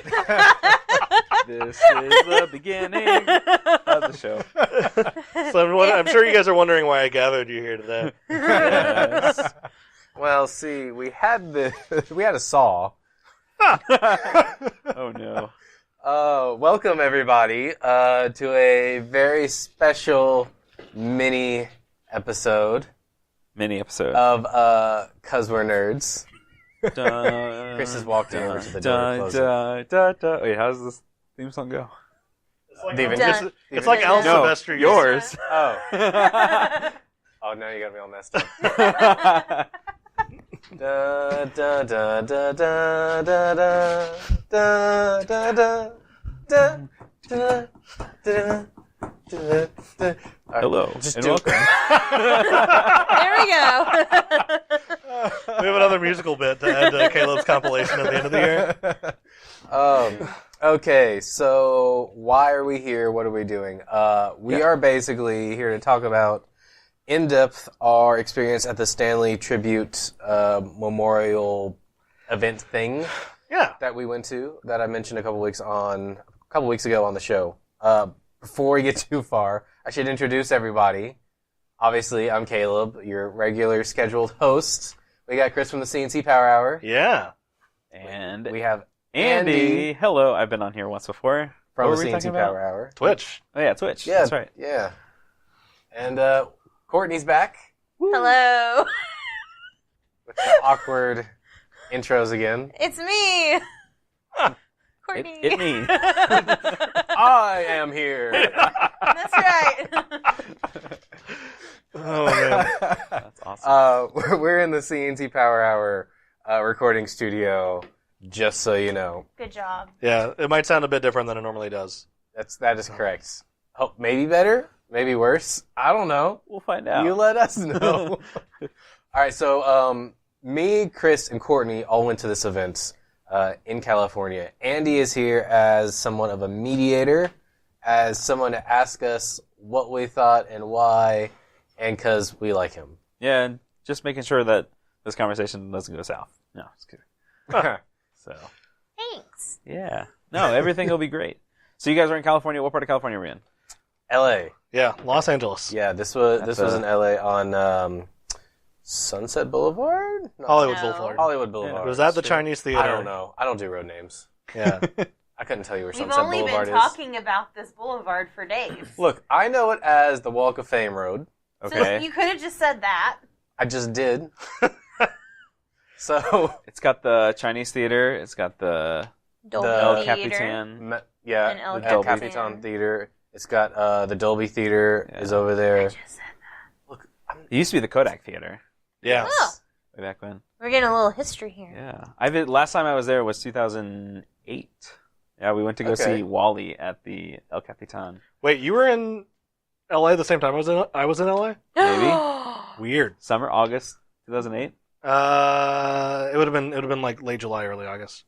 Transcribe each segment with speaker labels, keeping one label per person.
Speaker 1: right.
Speaker 2: This is the beginning of the show.
Speaker 3: So I'm sure you guys are wondering why I gathered you here today.
Speaker 2: Yes.
Speaker 1: Well, see, we had a saw.
Speaker 2: Oh no.
Speaker 1: Welcome everybody to a very special mini episode of Cause We're Nerds. Chris has walked in over to the door closing.
Speaker 2: Wait, how does this theme song go?
Speaker 3: It's like Al Silvestri.
Speaker 2: Yours.
Speaker 1: Oh. Oh, now you got me all messed up. Da da da da da da da da da da da da da da.
Speaker 2: Hello and welcome.
Speaker 4: There we go.
Speaker 3: We have another musical bit to add to Caleb's compilation at the end of the year.
Speaker 1: Okay, so why are we here? What are we doing? We are basically here to talk about in depth our experience at the Stanley Tribute Memorial event thing.
Speaker 3: Yeah.
Speaker 1: That we went to, that I mentioned a couple weeks ago on the show. Before we get too far, I should introduce everybody. Obviously, I'm Caleb, your regular scheduled host. We got Chris from the CNC Power Hour.
Speaker 3: Yeah.
Speaker 2: And
Speaker 1: We have
Speaker 2: Andy. Hello, I've been on here once before.
Speaker 1: from
Speaker 2: What
Speaker 1: the
Speaker 2: were we
Speaker 1: CNC
Speaker 2: talking about?
Speaker 1: Power Hour.
Speaker 3: Twitch.
Speaker 2: Oh yeah, Twitch.
Speaker 1: Yeah,
Speaker 2: That's right.
Speaker 1: Yeah. And Courtney's back
Speaker 4: Hello.
Speaker 1: with the awkward intros again.
Speaker 4: It's me. Courtney.
Speaker 2: It me.
Speaker 1: I am here.
Speaker 4: That's right.
Speaker 3: Oh, man.
Speaker 2: That's awesome.
Speaker 1: We're in the CNC Power Hour recording studio, just so you know.
Speaker 4: Good job.
Speaker 3: Yeah, it might sound a bit different than it normally does.
Speaker 1: That is correct. Oh, maybe better, maybe worse. I don't know.
Speaker 2: We'll find out.
Speaker 1: You let us know. All right, so me, Chris, and Courtney all went to this event in California. Andy is here as somewhat of a mediator, as someone to ask us what we thought and why, and because we like him.
Speaker 2: Yeah, and just making sure that this conversation doesn't go south. No, it's kidding. So,
Speaker 4: Thanks.
Speaker 2: yeah. No, everything will be great. So you guys are in California. What part of California are we in?
Speaker 1: L.A.
Speaker 3: Yeah, Los Angeles.
Speaker 1: Yeah, this was in L.A. on Sunset Boulevard? No,
Speaker 3: Hollywood
Speaker 4: No.
Speaker 3: Boulevard.
Speaker 1: Hollywood Boulevard.
Speaker 3: Was that the Chinese theater?
Speaker 1: I don't know. I don't do road names.
Speaker 3: Yeah.
Speaker 1: I couldn't tell you where
Speaker 4: We've
Speaker 1: Sunset
Speaker 4: only
Speaker 1: Boulevard
Speaker 4: been
Speaker 1: is.
Speaker 4: talking about this boulevard for days.
Speaker 1: Look, I know it as the Walk of Fame Road.
Speaker 4: So
Speaker 2: Okay.
Speaker 4: you could have just said that.
Speaker 1: I just did. So,
Speaker 2: It's got the Chinese theater. It's got the
Speaker 4: Dolby
Speaker 2: El
Speaker 4: Theater.
Speaker 2: Capitan.
Speaker 1: yeah,
Speaker 4: And El
Speaker 1: the El
Speaker 4: Capitan.
Speaker 1: Capitan Theater. It's got the Dolby Theater is over
Speaker 4: I
Speaker 1: there.
Speaker 4: just said that.
Speaker 1: Look,
Speaker 2: It used to be the Kodak Theater
Speaker 3: Yeah.
Speaker 4: Oh,
Speaker 2: way back when.
Speaker 4: we're getting a little history here.
Speaker 2: Yeah. Last time I was there was 2008. Yeah, we went to go
Speaker 1: Okay.
Speaker 2: see Wall-E at the El Capitan.
Speaker 3: Wait, you were in L.A. the same time I was in L.A.?
Speaker 2: Maybe.
Speaker 3: Weird.
Speaker 2: Summer, August 2008.
Speaker 3: It would have been like late July, early August.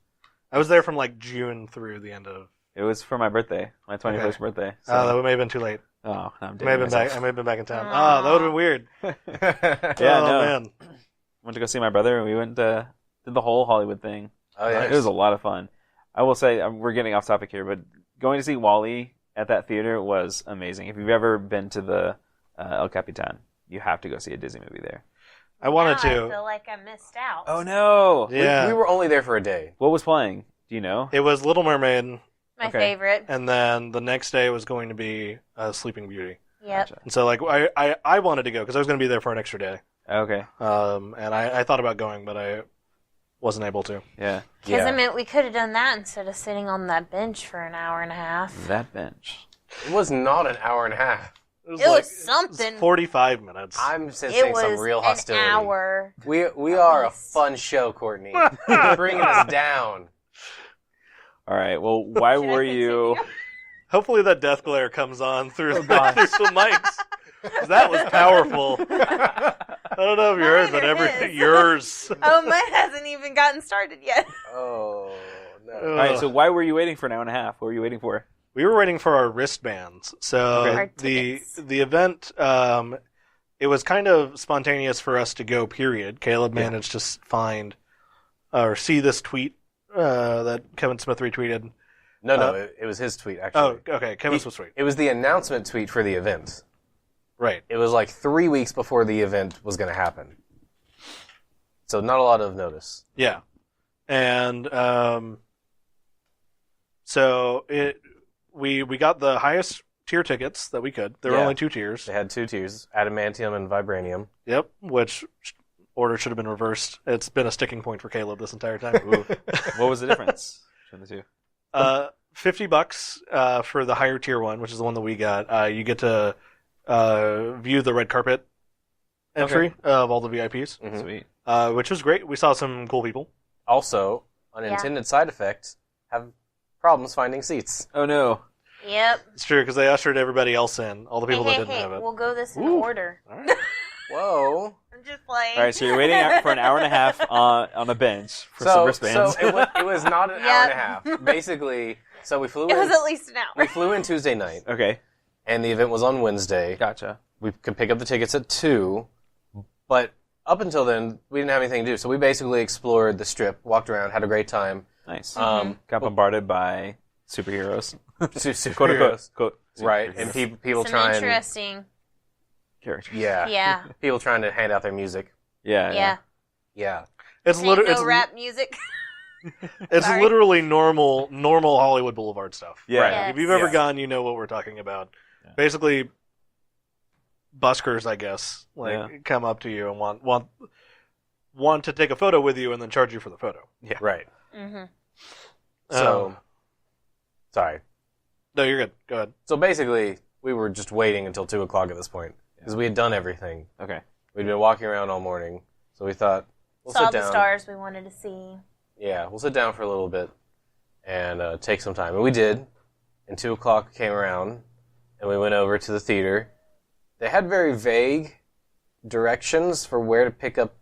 Speaker 3: I was there from like June through the end of.
Speaker 2: It was for my birthday, my 21st birthday. So.
Speaker 3: That may have been too late.
Speaker 2: Oh, no, I'm
Speaker 3: I may
Speaker 2: dating
Speaker 3: have been
Speaker 2: myself.
Speaker 3: back. I may have been back in town.
Speaker 4: Aw.
Speaker 3: That would have been weird.
Speaker 2: Yeah,
Speaker 3: oh
Speaker 2: no.
Speaker 3: man.
Speaker 2: Went to go see my brother, and we went did the whole Hollywood thing.
Speaker 1: oh yeah.
Speaker 2: It was a lot of fun. I will say, we're getting off topic here, but going to see Wall-E at that theater was amazing. If you've ever been to the El Capitan, you have to go see a Disney movie there.
Speaker 3: I wanted
Speaker 4: Now
Speaker 3: to.
Speaker 4: I feel like I missed out.
Speaker 2: Oh no!
Speaker 3: Yeah.
Speaker 1: We were only there for a day.
Speaker 2: What was playing? Do you know?
Speaker 3: It was Little Mermaid,
Speaker 4: My
Speaker 2: Okay.
Speaker 4: favorite.
Speaker 3: and then the next day was going to be Sleeping Beauty.
Speaker 4: Yep.
Speaker 2: Gotcha.
Speaker 3: And so like I wanted to go because I was going to be there for an extra day.
Speaker 2: Okay.
Speaker 3: And I thought about going, but I wasn't able to.
Speaker 2: Yeah.
Speaker 4: Because I
Speaker 1: Yeah.
Speaker 4: mean, we could have done that instead of sitting on that bench for an hour and a half.
Speaker 2: That bench.
Speaker 1: It was not an hour and a half.
Speaker 4: It was something.
Speaker 3: 45 minutes.
Speaker 1: I'm
Speaker 4: It
Speaker 1: sensing
Speaker 4: was
Speaker 1: some real
Speaker 4: an
Speaker 1: hostility.
Speaker 4: hour.
Speaker 1: We
Speaker 4: At
Speaker 1: are a
Speaker 4: least.
Speaker 1: fun show, Courtney. You're bringing us down.
Speaker 2: All right. Well, why
Speaker 4: Should I
Speaker 2: were you?
Speaker 4: continue?
Speaker 3: Hopefully that death glare comes on through,
Speaker 1: God.
Speaker 3: through some mics. 'Cause that was powerful. I don't know if you heard, but
Speaker 4: Mine is.
Speaker 3: yours.
Speaker 4: Oh, mine hasn't even gotten started yet.
Speaker 1: Oh, no.
Speaker 2: All right. So why were you waiting for an hour and a half? What were you waiting for?
Speaker 3: We were waiting for our wristbands. So
Speaker 2: Okay.
Speaker 4: Our
Speaker 3: the
Speaker 4: tickets.
Speaker 3: the event, it was kind of spontaneous for us to go. Period. Caleb managed to find or see this tweet that Kevin Smith retweeted.
Speaker 1: No, it was his tweet, actually.
Speaker 3: Oh, okay. Kevin's was sweet.
Speaker 1: It was the announcement tweet for the event.
Speaker 3: Right.
Speaker 1: It was like 3 weeks before the event was going to happen. So not a lot of notice.
Speaker 3: Yeah. And so we got the highest tier tickets that we could. There were
Speaker 1: Yeah.
Speaker 3: only 2 tiers.
Speaker 1: They had 2 tiers, adamantium and vibranium.
Speaker 3: Yep, which order should have been reversed. It's been a sticking point for Caleb this entire time.
Speaker 2: Ooh. What was the difference between the two?
Speaker 3: $50 for the higher tier one, which is the one that we got. You get to view the red carpet entry of all the VIPs,
Speaker 1: Mhm.
Speaker 2: Sweet.
Speaker 3: which was great. We saw some cool people.
Speaker 1: Also, unintended side effect, have problems finding seats.
Speaker 2: Oh no.
Speaker 4: Yep.
Speaker 3: It's true because they ushered everybody else in, all the people that didn't
Speaker 4: hey,
Speaker 3: have it.
Speaker 4: we'll go this in
Speaker 3: Ooh.
Speaker 4: order.
Speaker 3: All right.
Speaker 1: Whoa.
Speaker 4: I'm just playing.
Speaker 2: All right, so you're waiting out for an hour and a half on a bench for some wristbands.
Speaker 1: So it was not an hour and a half. Basically, so we flew
Speaker 4: It was
Speaker 1: in.
Speaker 4: at least an hour.
Speaker 1: We flew in Tuesday night,
Speaker 2: Okay,
Speaker 1: and the event was on Wednesday.
Speaker 2: gotcha.
Speaker 1: We could pick up the tickets at 2, but up until then, we didn't have anything to do. So we basically explored the strip, walked around, had a great time.
Speaker 2: Nice.
Speaker 1: But-
Speaker 2: Got bombarded by superheroes.
Speaker 1: superheroes.
Speaker 2: Quote unquote. Quote,
Speaker 1: Right,
Speaker 2: superheroes.
Speaker 1: and people
Speaker 4: Some
Speaker 1: trying,
Speaker 4: interesting.
Speaker 2: characters.
Speaker 4: Yeah.
Speaker 1: people trying to hand out their music.
Speaker 2: Yeah.
Speaker 1: Yeah,
Speaker 3: It's
Speaker 4: Ain't
Speaker 3: literally
Speaker 4: no rap music.
Speaker 3: it's
Speaker 4: Sorry.
Speaker 3: literally normal Hollywood Boulevard stuff.
Speaker 2: Yeah.
Speaker 1: Right.
Speaker 4: Yes.
Speaker 3: If you've ever
Speaker 1: Yeah.
Speaker 3: gone, you know what we're talking about.
Speaker 2: Yeah.
Speaker 3: Basically, buskers, I guess,
Speaker 2: Yeah.
Speaker 3: come up to you and want to take a photo with you and then charge you for the photo.
Speaker 1: right.
Speaker 4: Mm-hmm.
Speaker 1: So, sorry.
Speaker 3: No, you're good. Go ahead.
Speaker 1: So basically, we were just waiting until 2 o'clock at this point because we had done everything.
Speaker 2: Okay.
Speaker 1: We'd been walking around all morning, so we thought we'll
Speaker 4: Saw
Speaker 1: sit
Speaker 4: the
Speaker 1: down.
Speaker 4: stars we wanted to see.
Speaker 1: Yeah, we'll sit down for a little bit and take some time, and we did. And 2 o'clock came around, and we went over to the theater. They had very vague directions for where to pick up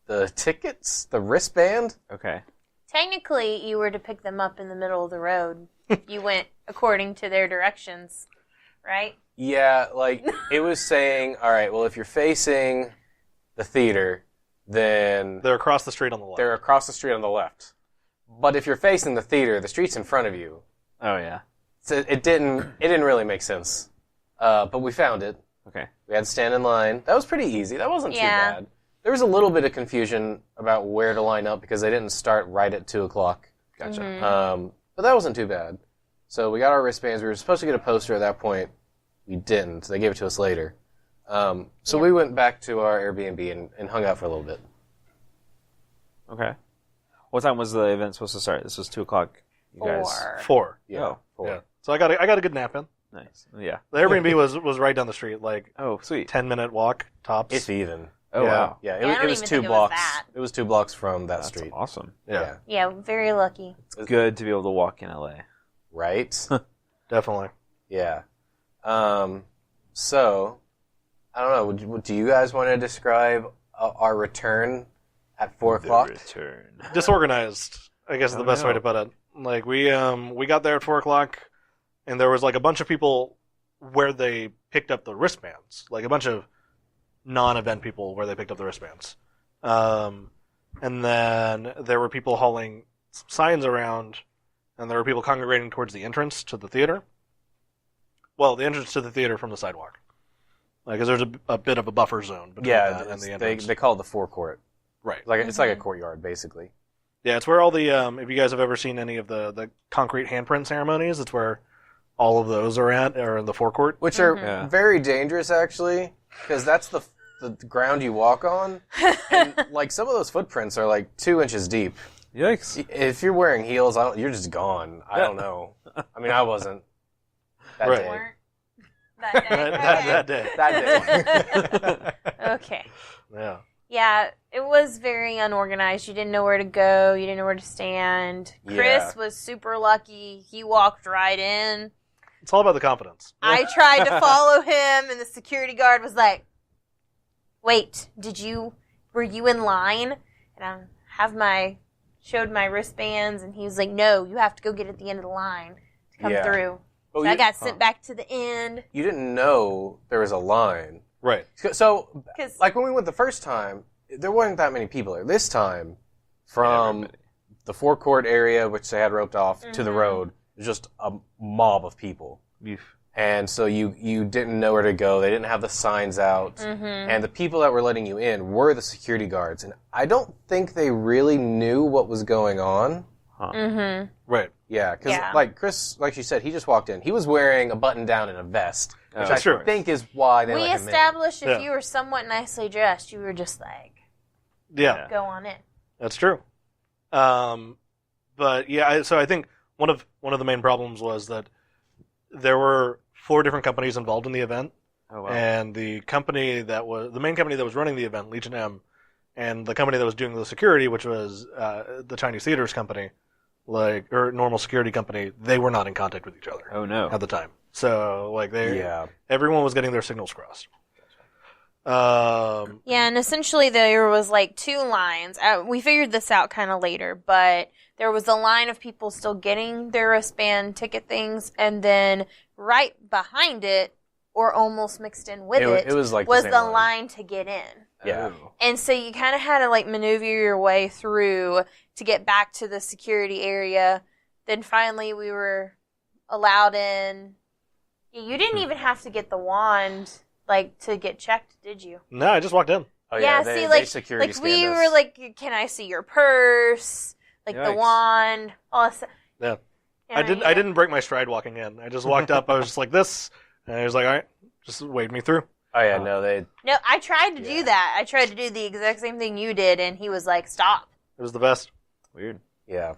Speaker 1: the tickets, the wristband.
Speaker 2: Okay.
Speaker 4: Technically, you were to pick them up in the middle of the road. You went according to their directions, right?
Speaker 1: Yeah, like it was saying, all right, well, if you're facing the theater, then
Speaker 3: They're across the street on the left.
Speaker 1: they're across the street on the left. But if you're facing the theater, the street's in front of you.
Speaker 2: Oh yeah.
Speaker 1: So it didn't really make sense. But we found it.
Speaker 2: Okay.
Speaker 1: We had to stand in line. That was pretty easy. That wasn't too
Speaker 4: Yeah.
Speaker 1: bad. There was a little bit of confusion about where to line up because they didn't start right at 2 o'clock.
Speaker 2: Gotcha.
Speaker 1: But that wasn't too bad. So we got our wristbands. We were supposed to get a poster at that point. We didn't. They gave it to us later. So we went back to our Airbnb and hung out for a little bit.
Speaker 2: Okay. What time was the event supposed to start? This was 2 o'clock. You guys.
Speaker 4: 4.
Speaker 3: 4.
Speaker 1: Yeah.
Speaker 2: Oh,
Speaker 1: 4.
Speaker 3: Yeah. So I got a good nap in.
Speaker 2: Nice. Yeah.
Speaker 3: The Airbnb was right down the street, like
Speaker 2: Oh, sweet.
Speaker 3: 10-minute walk tops.
Speaker 1: If even.
Speaker 2: Oh
Speaker 3: Yeah.
Speaker 2: wow.
Speaker 1: Yeah,
Speaker 4: I
Speaker 1: it
Speaker 4: don't
Speaker 1: was
Speaker 4: even
Speaker 1: 2
Speaker 4: think it was
Speaker 1: blocks.
Speaker 4: that.
Speaker 1: It was 2 blocks from that
Speaker 2: That's
Speaker 1: street.
Speaker 2: awesome.
Speaker 3: yeah,
Speaker 4: Yeah, very lucky.
Speaker 2: It's good to be able to walk in LA.
Speaker 1: Right?
Speaker 3: definitely.
Speaker 1: Yeah. So, I don't know. Do you guys want to describe our return at 4 o'clock?
Speaker 2: Return.
Speaker 3: Disorganized, I guess is the
Speaker 2: Oh,
Speaker 3: best way
Speaker 2: no.
Speaker 3: to put it. Like we got there at 4 o'clock, and there was like a bunch of people where they picked up the wristbands, like a bunch of non-event people where they picked up the wristbands. And then there were people hauling signs around, and there were people congregating towards the entrance to the theater. Well, the entrance to the theater from the sidewalk, because there's a bit of a buffer zone between
Speaker 1: Yeah,
Speaker 3: that and the
Speaker 1: they
Speaker 3: entrance.
Speaker 1: call it the forecourt.
Speaker 3: Right.
Speaker 1: It's like a courtyard, basically.
Speaker 3: Yeah, it's where all the if you guys have ever seen any of the concrete handprint ceremonies, it's where all of those are in the forecourt.
Speaker 1: Which are
Speaker 2: Yeah.
Speaker 1: very dangerous, actually, because that's the ground you walk on. And, like, some of those footprints are, like, 2 inches deep.
Speaker 2: Yikes.
Speaker 1: If you're wearing heels, you're just gone. I don't know. I mean, I wasn't that
Speaker 3: Right.
Speaker 1: day.
Speaker 4: Weren't that day.
Speaker 3: That day.
Speaker 1: That day.
Speaker 4: Okay.
Speaker 3: Yeah.
Speaker 4: Yeah, it was very unorganized. You didn't know where to go. You didn't know where to stand. Chris
Speaker 1: Yeah.
Speaker 4: was super lucky. He walked right in.
Speaker 3: It's all about the confidence.
Speaker 4: I tried to follow him, and the security guard was like, "Wait, were you in line?" And showed my wristbands, and he was like, "No, you have to go get at the end of the line to come
Speaker 1: Yeah.
Speaker 4: through."
Speaker 1: Oh,
Speaker 4: So I got sent back to the end.
Speaker 1: You didn't know there was a line.
Speaker 3: Right.
Speaker 1: So,
Speaker 4: 'Cause-
Speaker 1: like when we went the first time, there wasn't that many people there. This time, from
Speaker 2: Everybody.
Speaker 1: the forecourt area, which they had roped off, to the road, was just a mob of people. And so you didn't know where to go. They didn't have the signs out. And the people that were letting you in were the security guards. And I don't think they really knew what was going on.
Speaker 3: Right.
Speaker 1: Yeah, because like Chris, like she said, he just walked in. He was wearing a button down and a vest, which I think is why they let him in.
Speaker 4: We established if you were somewhat nicely dressed, you were just like, go on in.
Speaker 3: That's true. But yeah, so I think one of the main problems was that there were 4 different companies involved in the event, and the main company that was running the event, Legion M, and the company that was doing the security, which was the Chinese Theaters company, or normal security company, they were not in contact with each other.
Speaker 2: Oh no!
Speaker 3: At the time, so everyone was getting their signals crossed.
Speaker 4: And essentially there was like 2 lines. We figured this out kind of later, but there was a line of people still getting their wristband ticket things, and then right behind it, or almost mixed in with it
Speaker 1: was like
Speaker 4: was
Speaker 1: the
Speaker 4: the line to get in.
Speaker 1: Yeah.
Speaker 4: And so you kind of had to like maneuver your way through to get back to the security area. Then finally we were allowed in. You didn't even have to get the wand like to get checked, did you?
Speaker 3: No, I just walked in.
Speaker 1: Oh yeah, they security
Speaker 4: like we
Speaker 1: scanned us.
Speaker 4: were like, can I see your purse? Like the wand, all that stuff.
Speaker 3: Yeah. I didn't break my stride walking in. I just walked up, I was just like this, and I was like, all right, just wade me through.
Speaker 1: Oh yeah, no,
Speaker 4: I tried to do that. I tried to do the exact same thing you did, and he was like, stop.
Speaker 3: It was the best.
Speaker 2: Weird.
Speaker 1: Yeah.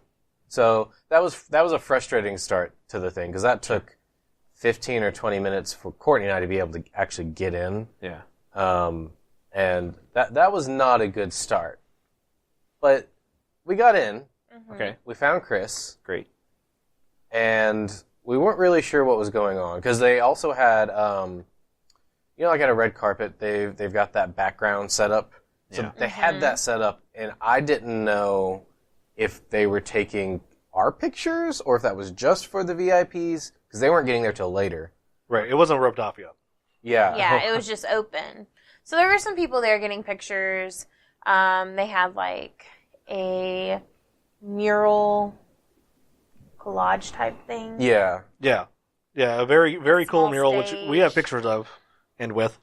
Speaker 1: So that was a frustrating start to the thing, because that took 15 or 20 minutes for Courtney and I to be able to actually get in.
Speaker 2: Yeah.
Speaker 1: And that was not a good start. But we got in.
Speaker 2: Okay.
Speaker 1: We found Chris.
Speaker 2: Great.
Speaker 1: And we weren't really sure what was going on, because they also had, like at a red carpet, they've got that background set up. So they had that set up, and I didn't know if they were taking our pictures or if that was just for the VIPs, because they weren't getting there till later.
Speaker 3: Right, it wasn't roped off yet.
Speaker 1: Yeah.
Speaker 4: Yeah, it was just open. So there were some people there getting pictures. They had like a mural collage type thing.
Speaker 1: Yeah.
Speaker 3: Yeah. Yeah, a very, very cool mural,
Speaker 4: stage.
Speaker 3: which we have pictures of and with.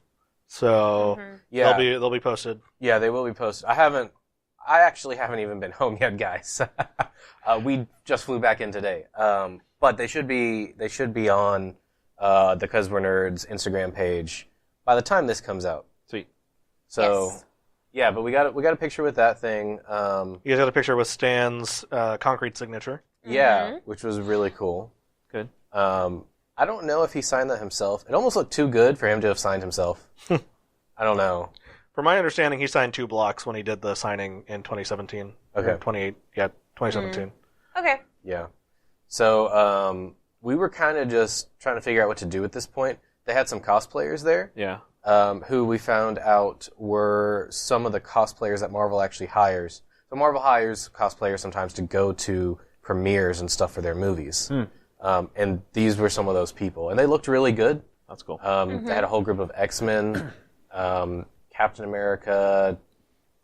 Speaker 3: So
Speaker 1: Yeah.
Speaker 3: they'll be posted.
Speaker 1: Yeah, they will be posted. I actually haven't even been home yet, guys. We just flew back in today. But they should be on the 'Cause We're Nerds Instagram page by the time this comes out.
Speaker 2: Sweet.
Speaker 1: So yeah, but we got a picture with that thing.
Speaker 3: You guys got a picture with Stan's concrete signature.
Speaker 1: Yeah, which was really cool.
Speaker 2: Good.
Speaker 1: I don't know if he signed that himself. It almost looked too good for him to have signed himself. I don't know.
Speaker 3: From my understanding, he signed 2 blocks when he did the signing in 2017.
Speaker 1: Okay.
Speaker 3: 2017.
Speaker 4: Okay.
Speaker 1: Yeah. So we were kind of just trying to figure out what to do at this point. They had some cosplayers there.
Speaker 2: Yeah.
Speaker 1: Who we found out were some of the cosplayers that Marvel actually hires. So Marvel hires cosplayers sometimes to go to premieres and stuff for their movies. And these were some of those people. And they looked really good.
Speaker 2: That's cool.
Speaker 1: They had a whole group of X-Men, Captain America,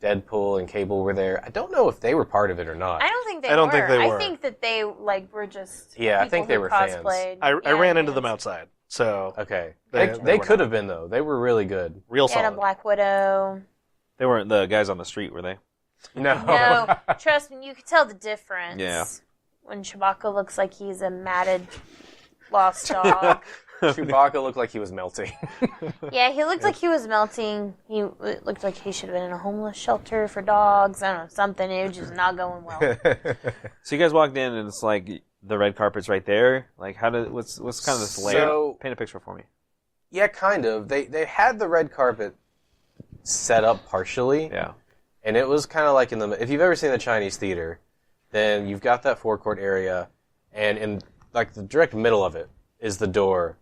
Speaker 1: Deadpool, and Cable were there. I don't know if they were part of it or not.
Speaker 4: I don't think they
Speaker 3: I don't
Speaker 4: were.
Speaker 3: think they were.
Speaker 4: I think that they were just
Speaker 1: Yeah, I
Speaker 4: people
Speaker 1: think they
Speaker 4: who
Speaker 1: were fans.
Speaker 4: cosplayed.
Speaker 3: I
Speaker 4: Yeah,
Speaker 3: ran into
Speaker 4: fans.
Speaker 3: them outside. So
Speaker 1: Okay.
Speaker 3: They
Speaker 1: They
Speaker 3: were
Speaker 1: could
Speaker 3: not.
Speaker 1: have been, though. They were really good.
Speaker 3: real
Speaker 4: They had a
Speaker 3: solid.
Speaker 4: Black Widow.
Speaker 2: They weren't the guys on the street, were they?
Speaker 1: No.
Speaker 4: No, trust me, you could tell the difference.
Speaker 2: Yeah.
Speaker 4: When Chewbacca looks like he's a matted lost dog.
Speaker 1: Chewbacca looked like he was melting.
Speaker 4: Yeah, he looked like he was melting. It looked like he should have been in a homeless shelter for dogs. I don't know, something. It was just not going well.
Speaker 2: So you guys walked in, and it's like the red carpet's right there. Like, what's kind of this layout?
Speaker 1: So-
Speaker 2: Paint a picture for me.
Speaker 1: Yeah, kind of. They had the red carpet set up partially.
Speaker 2: Yeah.
Speaker 1: And it was kind of like if you've ever seen the Chinese theater, then you've got that forecourt area, and in like the direct middle of it is the door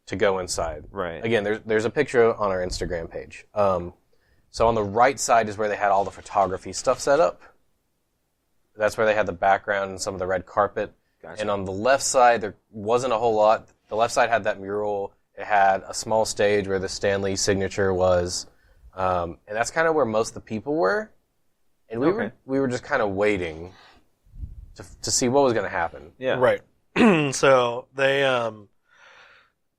Speaker 1: to go inside.
Speaker 2: Right.
Speaker 1: Again, there's a picture on our Instagram page. So on the right side is where they had all the photography stuff set up. That's where they had the background and some of the red carpet.
Speaker 2: Gotcha.
Speaker 1: And on the left side, there wasn't a whole lot. The left side had that mural. It had a small stage where the Stan Lee signature was. And that's kind of where most of the people were. And we were just kind of waiting. to see what was going to happen.
Speaker 2: Yeah.
Speaker 3: Right. So they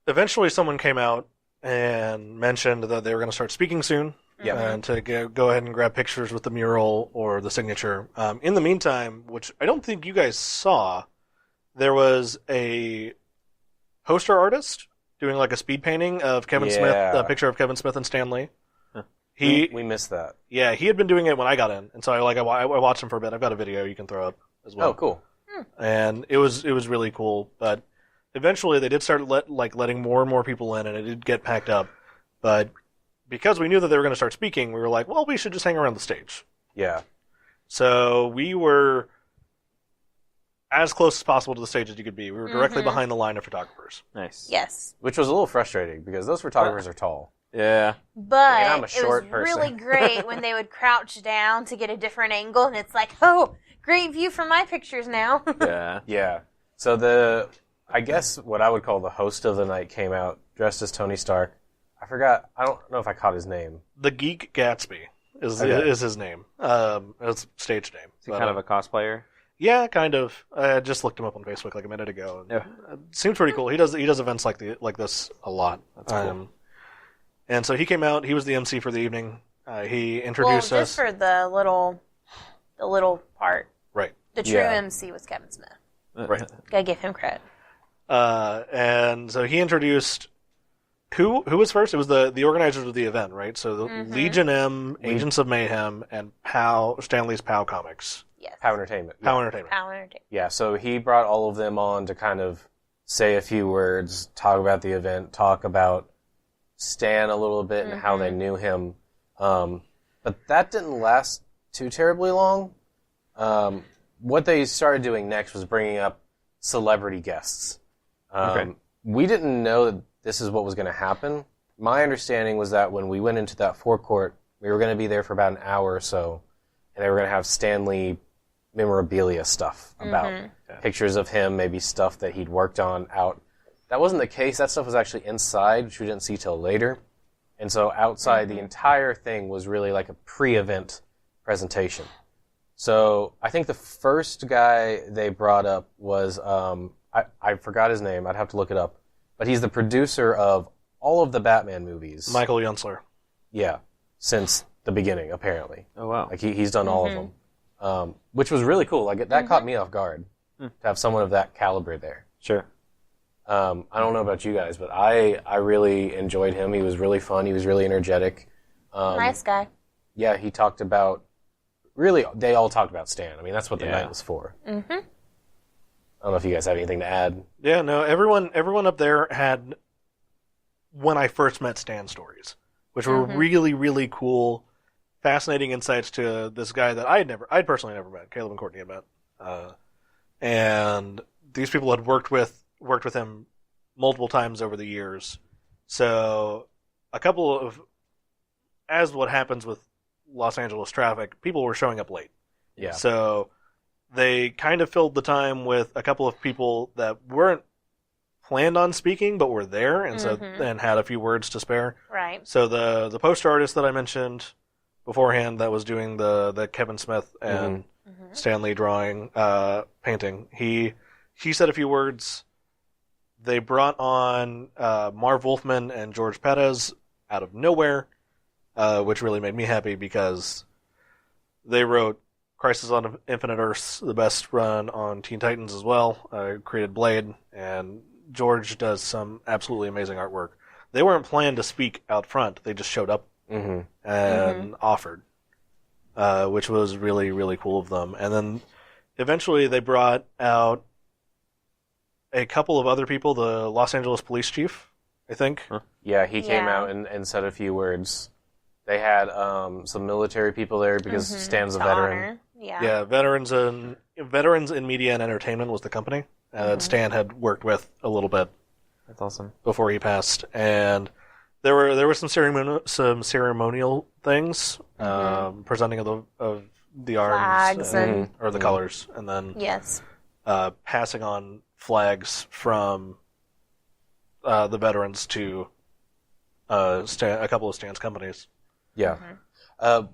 Speaker 3: eventually someone came out and mentioned that they were going to start speaking soon.
Speaker 1: Yeah.
Speaker 3: And to go ahead and grab pictures with the mural or the signature. In the meantime, which I don't think you guys saw, there was a poster artist doing like a speed painting of Kevin Smith, a picture of Kevin Smith and Stan Lee.
Speaker 1: We missed that.
Speaker 3: Yeah, he had been doing it when I got in, and so I watched him for a bit. I've got a video you can throw up as well.
Speaker 1: Oh, cool.
Speaker 3: And it was really cool. But eventually, they did start letting more and more people in, and it did get packed up. But because we knew that they were going to start speaking, we were like, well, we should just hang around the stage.
Speaker 1: Yeah.
Speaker 3: So we were as close as possible to the stage as you could be. We were directly behind the line of photographers.
Speaker 2: Nice.
Speaker 4: Yes.
Speaker 1: Which was a little frustrating because those photographers are tall.
Speaker 2: Yeah.
Speaker 4: But
Speaker 1: And I'm a
Speaker 4: it
Speaker 1: short
Speaker 4: was
Speaker 1: person.
Speaker 4: really great when they would crouch down to get a different angle, and it's like, oh, great view from my pictures now.
Speaker 2: Yeah.
Speaker 1: Yeah. So I guess what I would call the host of the night came out dressed as Tony Stark. I forgot. I don't know if I caught his name.
Speaker 3: The Geek Gatsby is his name. It's stage name.
Speaker 2: Is he kind of a cosplayer?
Speaker 3: Yeah, kind of. I just looked him up on Facebook like a minute ago. And it seems pretty cool. He does events like this a lot.
Speaker 1: That's cool.
Speaker 3: And so he came out. He was the MC for the evening. He introduced
Speaker 4: well,
Speaker 3: us.
Speaker 4: just for the little part.
Speaker 3: Right.
Speaker 4: The true
Speaker 1: Yeah.
Speaker 4: MC was Kevin Smith.
Speaker 3: Right.
Speaker 4: Gotta give him credit.
Speaker 3: And so he introduced who was first? It was the organizers of the event, right? So the Legion M, Agents of Mayhem, and Stanley's POW Comics.
Speaker 4: Yes.
Speaker 1: POW Entertainment.
Speaker 3: POW
Speaker 1: Yeah.
Speaker 3: Entertainment.
Speaker 4: Power Entertainment.
Speaker 1: Yeah, so he brought all of them on to kind of say a few words, talk about the event, talk about Stan a little bit and how they knew him. But that didn't last too terribly long. What they started doing next was bringing up celebrity guests. We didn't know that this is what was going to happen. My understanding was that when we went into that forecourt, we were going to be there for about an hour or so, and they were going to have Stanley memorabilia stuff about pictures of him, maybe stuff that he'd worked on out. That wasn't the case. That stuff was actually inside, which we didn't see till later. And so outside, the entire thing was really like a pre-event presentation. So I think the first guy they brought up was, I forgot his name. I'd have to look it up. But he's the producer of all of the Batman movies.
Speaker 3: Michael Yunzler.
Speaker 1: Yeah, since the beginning, apparently.
Speaker 2: Oh, wow.
Speaker 1: Like he's done all of them, which was really cool. Like that caught me off guard to have someone of that caliber there.
Speaker 2: Sure.
Speaker 1: I don't know about you guys, but I really enjoyed him. He was really fun. He was really energetic.
Speaker 4: Nice guy.
Speaker 1: Yeah, he talked about they all talked about Stan. I mean, that's what the night was for. I don't know if you guys have anything to add.
Speaker 3: Yeah, no, everyone up there had when I first met Stan stories, which were really, really cool, fascinating insights to this guy that I'd personally never met. Caleb and Courtney had met. And these people had worked with him multiple times over the years. So a couple of, as what happens with Los Angeles traffic, people were showing up late.
Speaker 1: Yeah.
Speaker 3: So they kind of filled the time with a couple of people that weren't planned on speaking, but were there, and so and had a few words to spare.
Speaker 4: Right.
Speaker 3: So the poster artist that I mentioned beforehand, that was doing the Kevin Smith and Stan Lee drawing painting, he said a few words. They brought on Marv Wolfman and George Perez out of nowhere, which really made me happy because they wrote Crisis on Infinite Earths, the best run on Teen Titans as well. Created Blade, and George does some absolutely amazing artwork. They weren't planned to speak out front; they just showed up and offered, which was really, really cool of them. And then eventually they brought out a couple of other people, the Los Angeles police chief, I think.
Speaker 1: Yeah, he came
Speaker 4: Yeah.
Speaker 1: out and said a few words. They had some military people there because Stan's a veteran.
Speaker 4: Honor. Yeah.
Speaker 3: Yeah, Veterans in Media and Entertainment was the company that Stan had worked with a little bit
Speaker 2: That's awesome.
Speaker 3: before he passed, and there were some ceremonial things, presenting of the arms
Speaker 4: Flags
Speaker 3: or the colors, and then
Speaker 4: Yes.
Speaker 3: passing on flags from the veterans to a couple of Stan's companies.
Speaker 1: Yeah.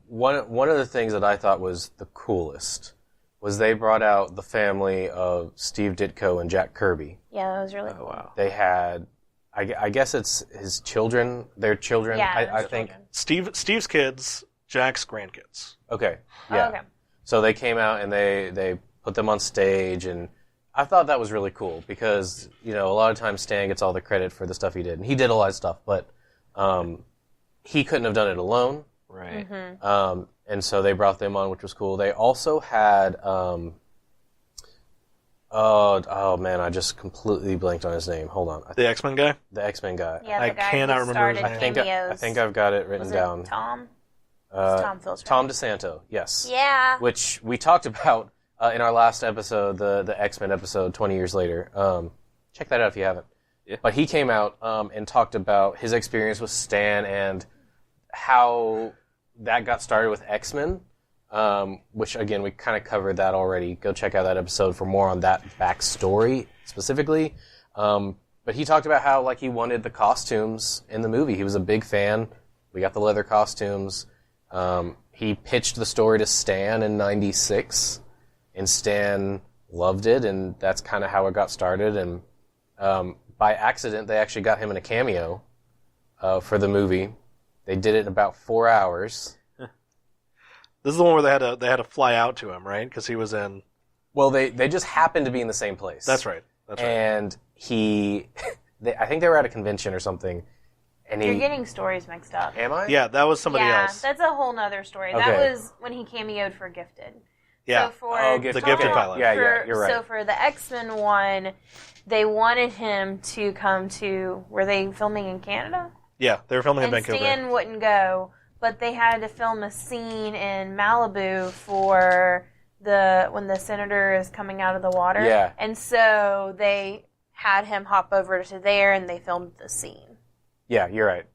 Speaker 1: One of the things that I thought was the coolest was they brought out the family of Steve Ditko and Jack Kirby.
Speaker 4: Yeah, that was really
Speaker 2: Oh
Speaker 4: cool.
Speaker 2: wow.
Speaker 1: They had, I guess it's his children, their children,
Speaker 4: Yeah,
Speaker 1: I
Speaker 4: those
Speaker 1: think.
Speaker 4: children.
Speaker 3: Steve's kids, Jack's grandkids.
Speaker 1: Okay,
Speaker 4: Oh,
Speaker 1: yeah.
Speaker 4: okay.
Speaker 1: So they came out and they put them on stage, and I thought that was really cool because, a lot of times Stan gets all the credit for the stuff he did, and he did a lot of stuff, but he couldn't have done it alone.
Speaker 2: Right.
Speaker 4: Mm-hmm.
Speaker 1: And so they brought them on, which was cool. They also had, oh man, I just completely blanked on his name. Hold on,
Speaker 3: The X-Men guy?
Speaker 1: the X-Men guy.
Speaker 4: Yeah, the
Speaker 3: I
Speaker 4: guy
Speaker 3: cannot
Speaker 4: who
Speaker 3: remember his
Speaker 4: started
Speaker 3: name.
Speaker 4: cameos.
Speaker 1: I think I've got it written
Speaker 4: Was it
Speaker 1: down.
Speaker 4: Tom? Tom feels right.
Speaker 1: Tom DeSanto, yes.
Speaker 4: Yeah.
Speaker 1: Which we talked about in our last episode, the X-Men episode, 20 years later. Check that out if you haven't.
Speaker 2: Yeah.
Speaker 1: But he came out and talked about his experience with Stan and how that got started with X-Men, which, again, we kind of covered that already. Go check out that episode for more on that backstory specifically. But he talked about how he wanted the costumes in the movie. He was a big fan. We got the leather costumes. He pitched the story to Stan in '96, and Stan loved it, and that's kind of how it got started. And by accident, they actually got him in a cameo for the movie. They did it in about 4 hours.
Speaker 3: This is the one where they had to fly out to him, right? Because he was in...
Speaker 1: Well, they just happened to be in the same place.
Speaker 3: That's right. That's right.
Speaker 1: And I think they were at a convention or something. And
Speaker 4: You're getting stories mixed up.
Speaker 1: Am I?
Speaker 3: Yeah, that was somebody
Speaker 4: yeah,
Speaker 3: else.
Speaker 4: that's a whole nother story.
Speaker 1: Okay.
Speaker 4: That was when he cameoed for Gifted.
Speaker 3: Yeah.
Speaker 4: So for
Speaker 1: Oh,
Speaker 3: The
Speaker 1: Gifted.
Speaker 3: Gifted
Speaker 1: Okay.
Speaker 3: pilot.
Speaker 1: Yeah,
Speaker 4: for-
Speaker 1: you're right.
Speaker 4: So for the X-Men one, they wanted him to come to... Were they filming in Canada?
Speaker 3: Yeah, they were filming in
Speaker 4: And
Speaker 3: Vancouver.
Speaker 4: Stan wouldn't go, but they had to film a scene in Malibu for when the senator is coming out of the water.
Speaker 1: Yeah.
Speaker 4: And so they had him hop over to there, and they filmed the scene.
Speaker 1: Yeah, you're right.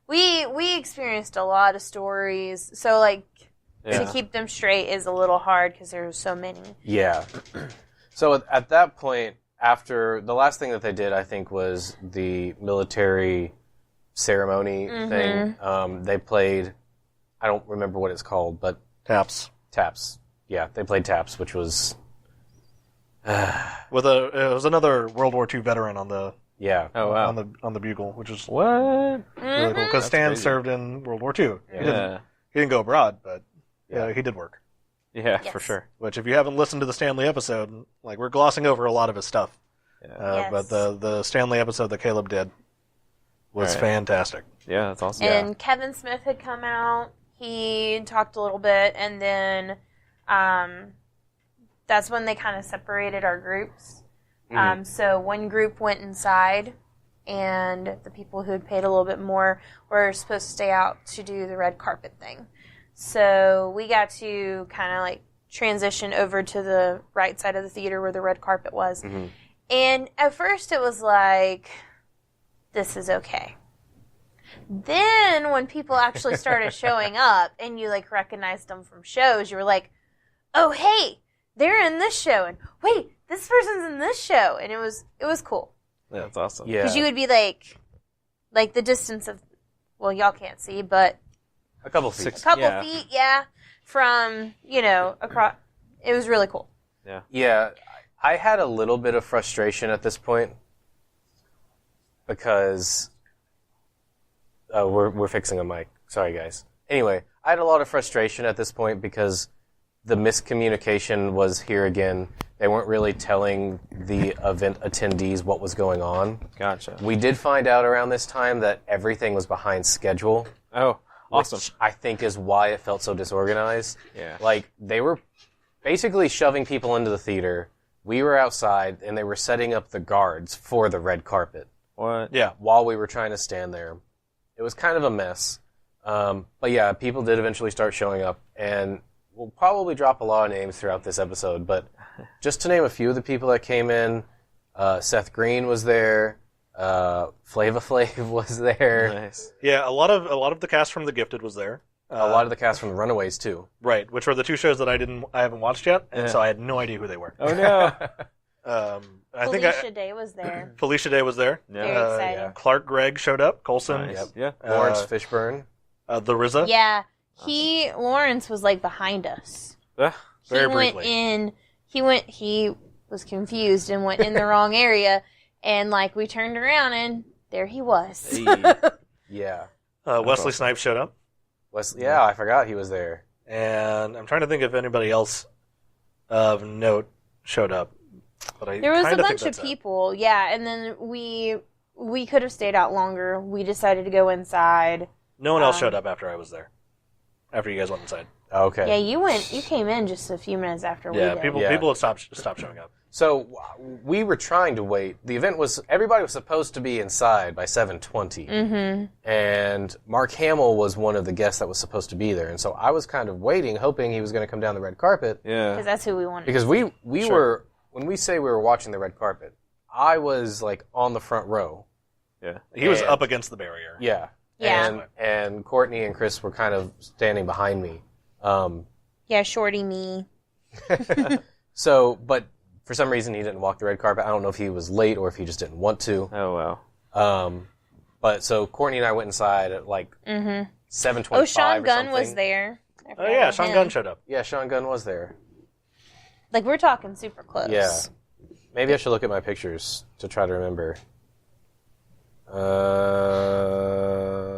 Speaker 4: We experienced a lot of stories, so to keep them straight is a little hard because there's so many.
Speaker 1: Yeah. So at that point, after the last thing that they did, I think, was the military ceremony thing. They played, I don't remember what it's called, but
Speaker 3: Taps.
Speaker 1: taps. Yeah, they played taps, which was
Speaker 3: It was another World War II veteran on the
Speaker 1: yeah.
Speaker 2: Oh wow.
Speaker 3: on the bugle, which is
Speaker 2: What?
Speaker 3: really cool because Stan
Speaker 2: crazy.
Speaker 3: served in World War II.
Speaker 2: Yeah.
Speaker 3: He didn't go abroad, but
Speaker 1: Yeah.
Speaker 3: he did work.
Speaker 2: Yeah,
Speaker 4: Yes.
Speaker 2: for sure.
Speaker 3: Which, if you haven't listened to the Stanley episode, we're glossing over a lot of his stuff.
Speaker 2: Yeah.
Speaker 3: But the Stanley episode that Caleb did was
Speaker 2: Alright.
Speaker 3: fantastic.
Speaker 2: Yeah, that's awesome.
Speaker 4: And Kevin Smith had come out. He talked a little bit, and then that's when they kind of separated our groups. So one group went inside, and the people who had paid a little bit more were supposed to stay out to do the red carpet thing. So we got to kind of transition over to the right side of the theater where the red carpet was. And at first it was like, this is okay. Then when people actually started showing up and you recognized them from shows, you were like, oh hey, they're in this show, and wait, this person's in this show, and it was cool.
Speaker 2: Yeah, that's awesome.
Speaker 1: Yeah.
Speaker 4: Because you would be like the distance of, well, y'all can't see, but
Speaker 1: A couple feet.
Speaker 4: a couple
Speaker 2: Yeah.
Speaker 4: feet, yeah, from, across. It was really cool.
Speaker 1: Yeah, I had a little bit of frustration at this point because we're fixing a mic. Sorry, guys. Anyway, I had a lot of frustration at this point because the miscommunication was here again. They weren't really telling the event attendees what was going on.
Speaker 2: Gotcha.
Speaker 1: We did find out around this time that everything was behind schedule.
Speaker 2: Oh, awesome.
Speaker 1: Which I think is why it felt so disorganized.
Speaker 2: Yeah.
Speaker 1: They were basically shoving people into the theater. We were outside, and they were setting up the guards for the red carpet
Speaker 2: What?
Speaker 3: Yeah.
Speaker 1: while we were trying to stand there. It was kind of a mess. But yeah, people did eventually start showing up, and we'll probably drop a lot of names throughout this episode, but just to name a few of the people that came in, Seth Green was there, Flava Flav was there,
Speaker 2: Nice.
Speaker 3: Yeah, a lot of the cast from The Gifted was there.
Speaker 1: a lot of the cast from the Runaways too.
Speaker 3: Right, which were the two shows that I haven't watched yet, and
Speaker 2: Yeah.
Speaker 3: so I had no idea who they were.
Speaker 2: Oh no.
Speaker 3: I think
Speaker 4: Felicia Day was there.
Speaker 3: Felicia Day was there.
Speaker 2: Yeah.
Speaker 4: Very exciting.
Speaker 1: yeah.
Speaker 3: Clark Gregg showed up. Coulson.
Speaker 2: Nice.
Speaker 1: Yep.
Speaker 2: Yeah.
Speaker 1: Lawrence Fishburne.
Speaker 3: The RZA.
Speaker 4: Yeah, Lawrence was behind us.
Speaker 2: Ah,
Speaker 3: Very
Speaker 4: He went
Speaker 3: briefly.
Speaker 4: in he was confused and went in the wrong area, and like we turned around and there he was.
Speaker 2: Hey.
Speaker 1: Yeah.
Speaker 3: Wesley Snipes showed up,
Speaker 1: Yeah, I forgot he was there.
Speaker 3: and I'm trying to think if anybody else of note showed up. But I
Speaker 4: There was a
Speaker 3: kinda think
Speaker 4: bunch of
Speaker 3: that's it.
Speaker 4: people, yeah, and then we could have stayed out longer. We decided to go inside.
Speaker 3: No one else showed up after I was there. After you guys went inside.
Speaker 1: Okay.
Speaker 4: Yeah, you came in just a few minutes after we
Speaker 3: Yeah,
Speaker 4: did.
Speaker 3: people had stopped showing up.
Speaker 1: So we were trying to wait. The event everybody was supposed to be inside by 7:20, and Mark Hamill was one of the guests that was supposed to be there. And so I was kind of waiting, hoping he was going to come down the red carpet.
Speaker 2: Yeah.
Speaker 4: Because that's who we wanted.
Speaker 1: Because we
Speaker 3: Sure.
Speaker 1: were, when we say we were watching the red carpet, I was like on the front row.
Speaker 2: Yeah.
Speaker 3: He was
Speaker 1: And-
Speaker 3: up against the barrier.
Speaker 1: Yeah.
Speaker 4: Yeah.
Speaker 1: And Courtney and Chris were kind of standing behind me.
Speaker 4: Yeah, shorty me.
Speaker 1: So, but for some reason he didn't walk the red carpet. I don't know if he was late or if he just didn't want to.
Speaker 2: Oh, wow.
Speaker 1: But so Courtney and I went inside at like 7:25.
Speaker 4: Oh, Sean
Speaker 1: or
Speaker 4: Gunn
Speaker 1: something.
Speaker 4: was there. I
Speaker 3: Oh yeah,
Speaker 4: forgot
Speaker 3: Sean
Speaker 4: him.
Speaker 3: Gunn showed up.
Speaker 1: Yeah, Sean Gunn was there.
Speaker 4: Like, we're talking super close.
Speaker 1: Yeah. Maybe I should look at my pictures to try to remember.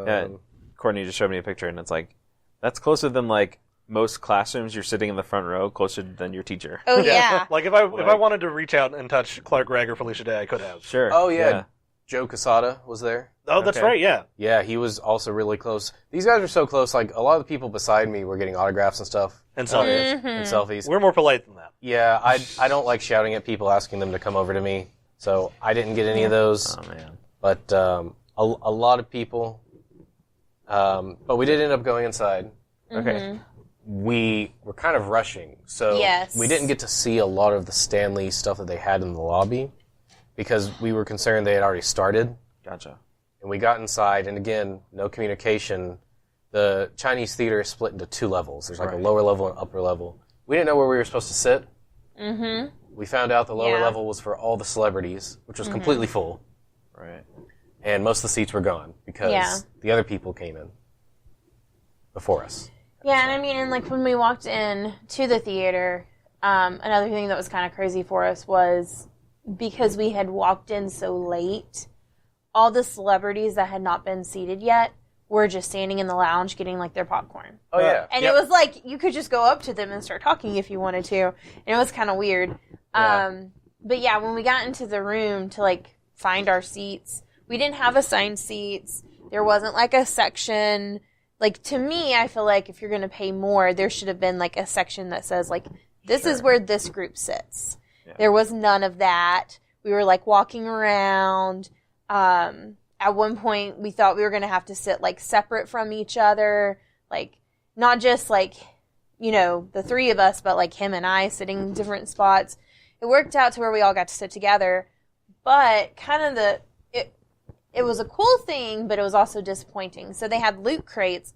Speaker 2: Yeah. Courtney just showed me a picture, and it's like, that's closer than like most classrooms. You're sitting in the front row, closer than your teacher.
Speaker 4: Oh, yeah.
Speaker 3: Like if I wanted to reach out and touch Clark Gregg or Felicia Day, I could have.
Speaker 2: Sure.
Speaker 1: Oh yeah, Joe Quesada was there.
Speaker 3: Oh, that's
Speaker 2: Okay.
Speaker 3: right. Yeah.
Speaker 1: Yeah, he was also really close. These guys were so close. Like a lot of the people beside me were getting autographs and stuff
Speaker 3: And so
Speaker 1: and selfies.
Speaker 3: we're more polite than that.
Speaker 1: Yeah, I don't like shouting at people asking them to come over to me, so I didn't get any of those.
Speaker 2: Oh man.
Speaker 1: But a lot of people. But we did end up going inside.
Speaker 2: Okay.
Speaker 1: We were kind of rushing, so
Speaker 4: Yes.
Speaker 1: we didn't get to see a lot of the Stanley stuff that they had in the lobby because we were concerned they had already started.
Speaker 2: Gotcha.
Speaker 1: And we got inside, and again, no communication. The Chinese theater is split into two levels. There's like a lower level and upper level. We didn't know where we were supposed to sit. Mm-hmm. We found out the lower
Speaker 4: Yeah.
Speaker 1: level was for all the celebrities, which was completely full.
Speaker 2: Right.
Speaker 1: And most of the seats were gone because
Speaker 4: Yeah.
Speaker 1: the other people came in before us.
Speaker 4: Yeah, and I mean, and like when we walked in to the theater, another thing that was kind of crazy for us was because we had walked in so late, all the celebrities that had not been seated yet were just standing in the lounge getting like their popcorn.
Speaker 1: Oh, yeah.
Speaker 4: And
Speaker 3: Yep.
Speaker 4: it was like you could just go up to them and start talking if you wanted to. And it was kind of weird.
Speaker 1: Yeah.
Speaker 4: But yeah, when we got into the room to like find our seats, we didn't have assigned seats. There wasn't like a section. Like to me, I feel like if you're going to pay more, there should have been like a section that says like, this is where this group sits.
Speaker 2: Yeah.
Speaker 4: There was none of that. We were like walking around. At one point, we thought we were going to have to sit like separate from each other. Like not just like, you know, the three of us, but like him and I sitting in different spots. It worked out to where we all got to sit together. But kind of it was a cool thing, but it was also disappointing. So they had loot crates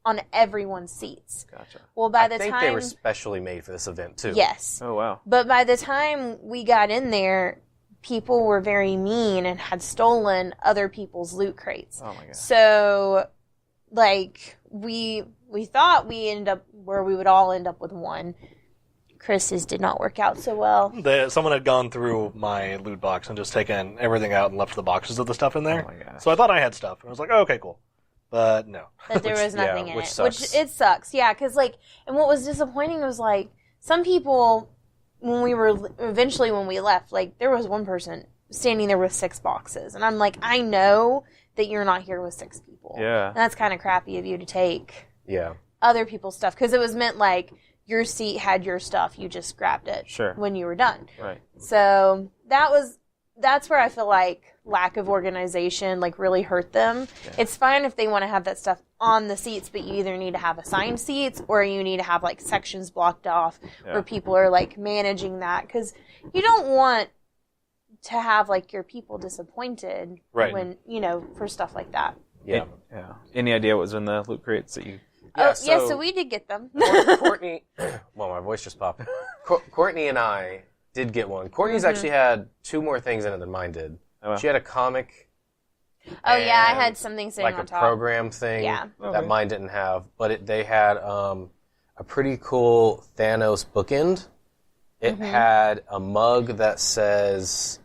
Speaker 4: on everyone's seats.
Speaker 2: Gotcha.
Speaker 4: Well, by
Speaker 1: I
Speaker 4: the
Speaker 1: think
Speaker 4: time
Speaker 1: they were specially made for this event, too.
Speaker 4: yes,
Speaker 2: Oh wow.
Speaker 4: but by the time we got in there, people were very mean and had stolen other people's loot crates.
Speaker 2: Oh my god.
Speaker 4: So, like we thought we ended up where we would all end up with one. Chris's did not work out so well.
Speaker 3: Someone had gone through my loot box and just taken everything out and left the boxes of the stuff in there.
Speaker 2: Oh my gosh.
Speaker 3: So I thought I had stuff. And I was like, oh, okay, cool. But no.
Speaker 4: That there was nothing in
Speaker 1: which
Speaker 4: it,
Speaker 1: sucks.
Speaker 4: which it sucks. Yeah, because like, and what was disappointing was like some people when we left, like there was one person standing there with 6 boxes, and I'm like, I know that you're not here with 6 people.
Speaker 2: Yeah.
Speaker 4: And that's kind of crappy of you to take
Speaker 1: Yeah.
Speaker 4: other people's stuff because it was meant like your seat had your stuff, you just grabbed it
Speaker 2: Sure.
Speaker 4: when you were done.
Speaker 2: Right.
Speaker 4: So that's where I feel like lack of organization like really hurt them.
Speaker 2: Yeah.
Speaker 4: It's fine if they want to have that stuff on the seats, but you either need to have assigned seats or you need to have like sections blocked off
Speaker 2: Yeah.
Speaker 4: where people are like managing that because you don't want to have like your people disappointed
Speaker 3: Right.
Speaker 4: when, you know, for stuff like that.
Speaker 1: Yeah.
Speaker 2: Yeah. Any idea what was in the loot crates that you?
Speaker 4: So we did get them.
Speaker 1: Courtney, well, my voice just popped. Courtney and I did get one. Courtney's actually had 2 more things in it than mine did.
Speaker 2: Oh, wow.
Speaker 1: She had a comic.
Speaker 4: Oh yeah, I
Speaker 1: and
Speaker 4: had something sitting
Speaker 1: like
Speaker 4: on
Speaker 1: a
Speaker 4: top.
Speaker 1: program thing
Speaker 4: Yeah.
Speaker 1: that
Speaker 2: Okay.
Speaker 1: mine didn't have, but they had a pretty cool Thanos bookend, It had a mug that says...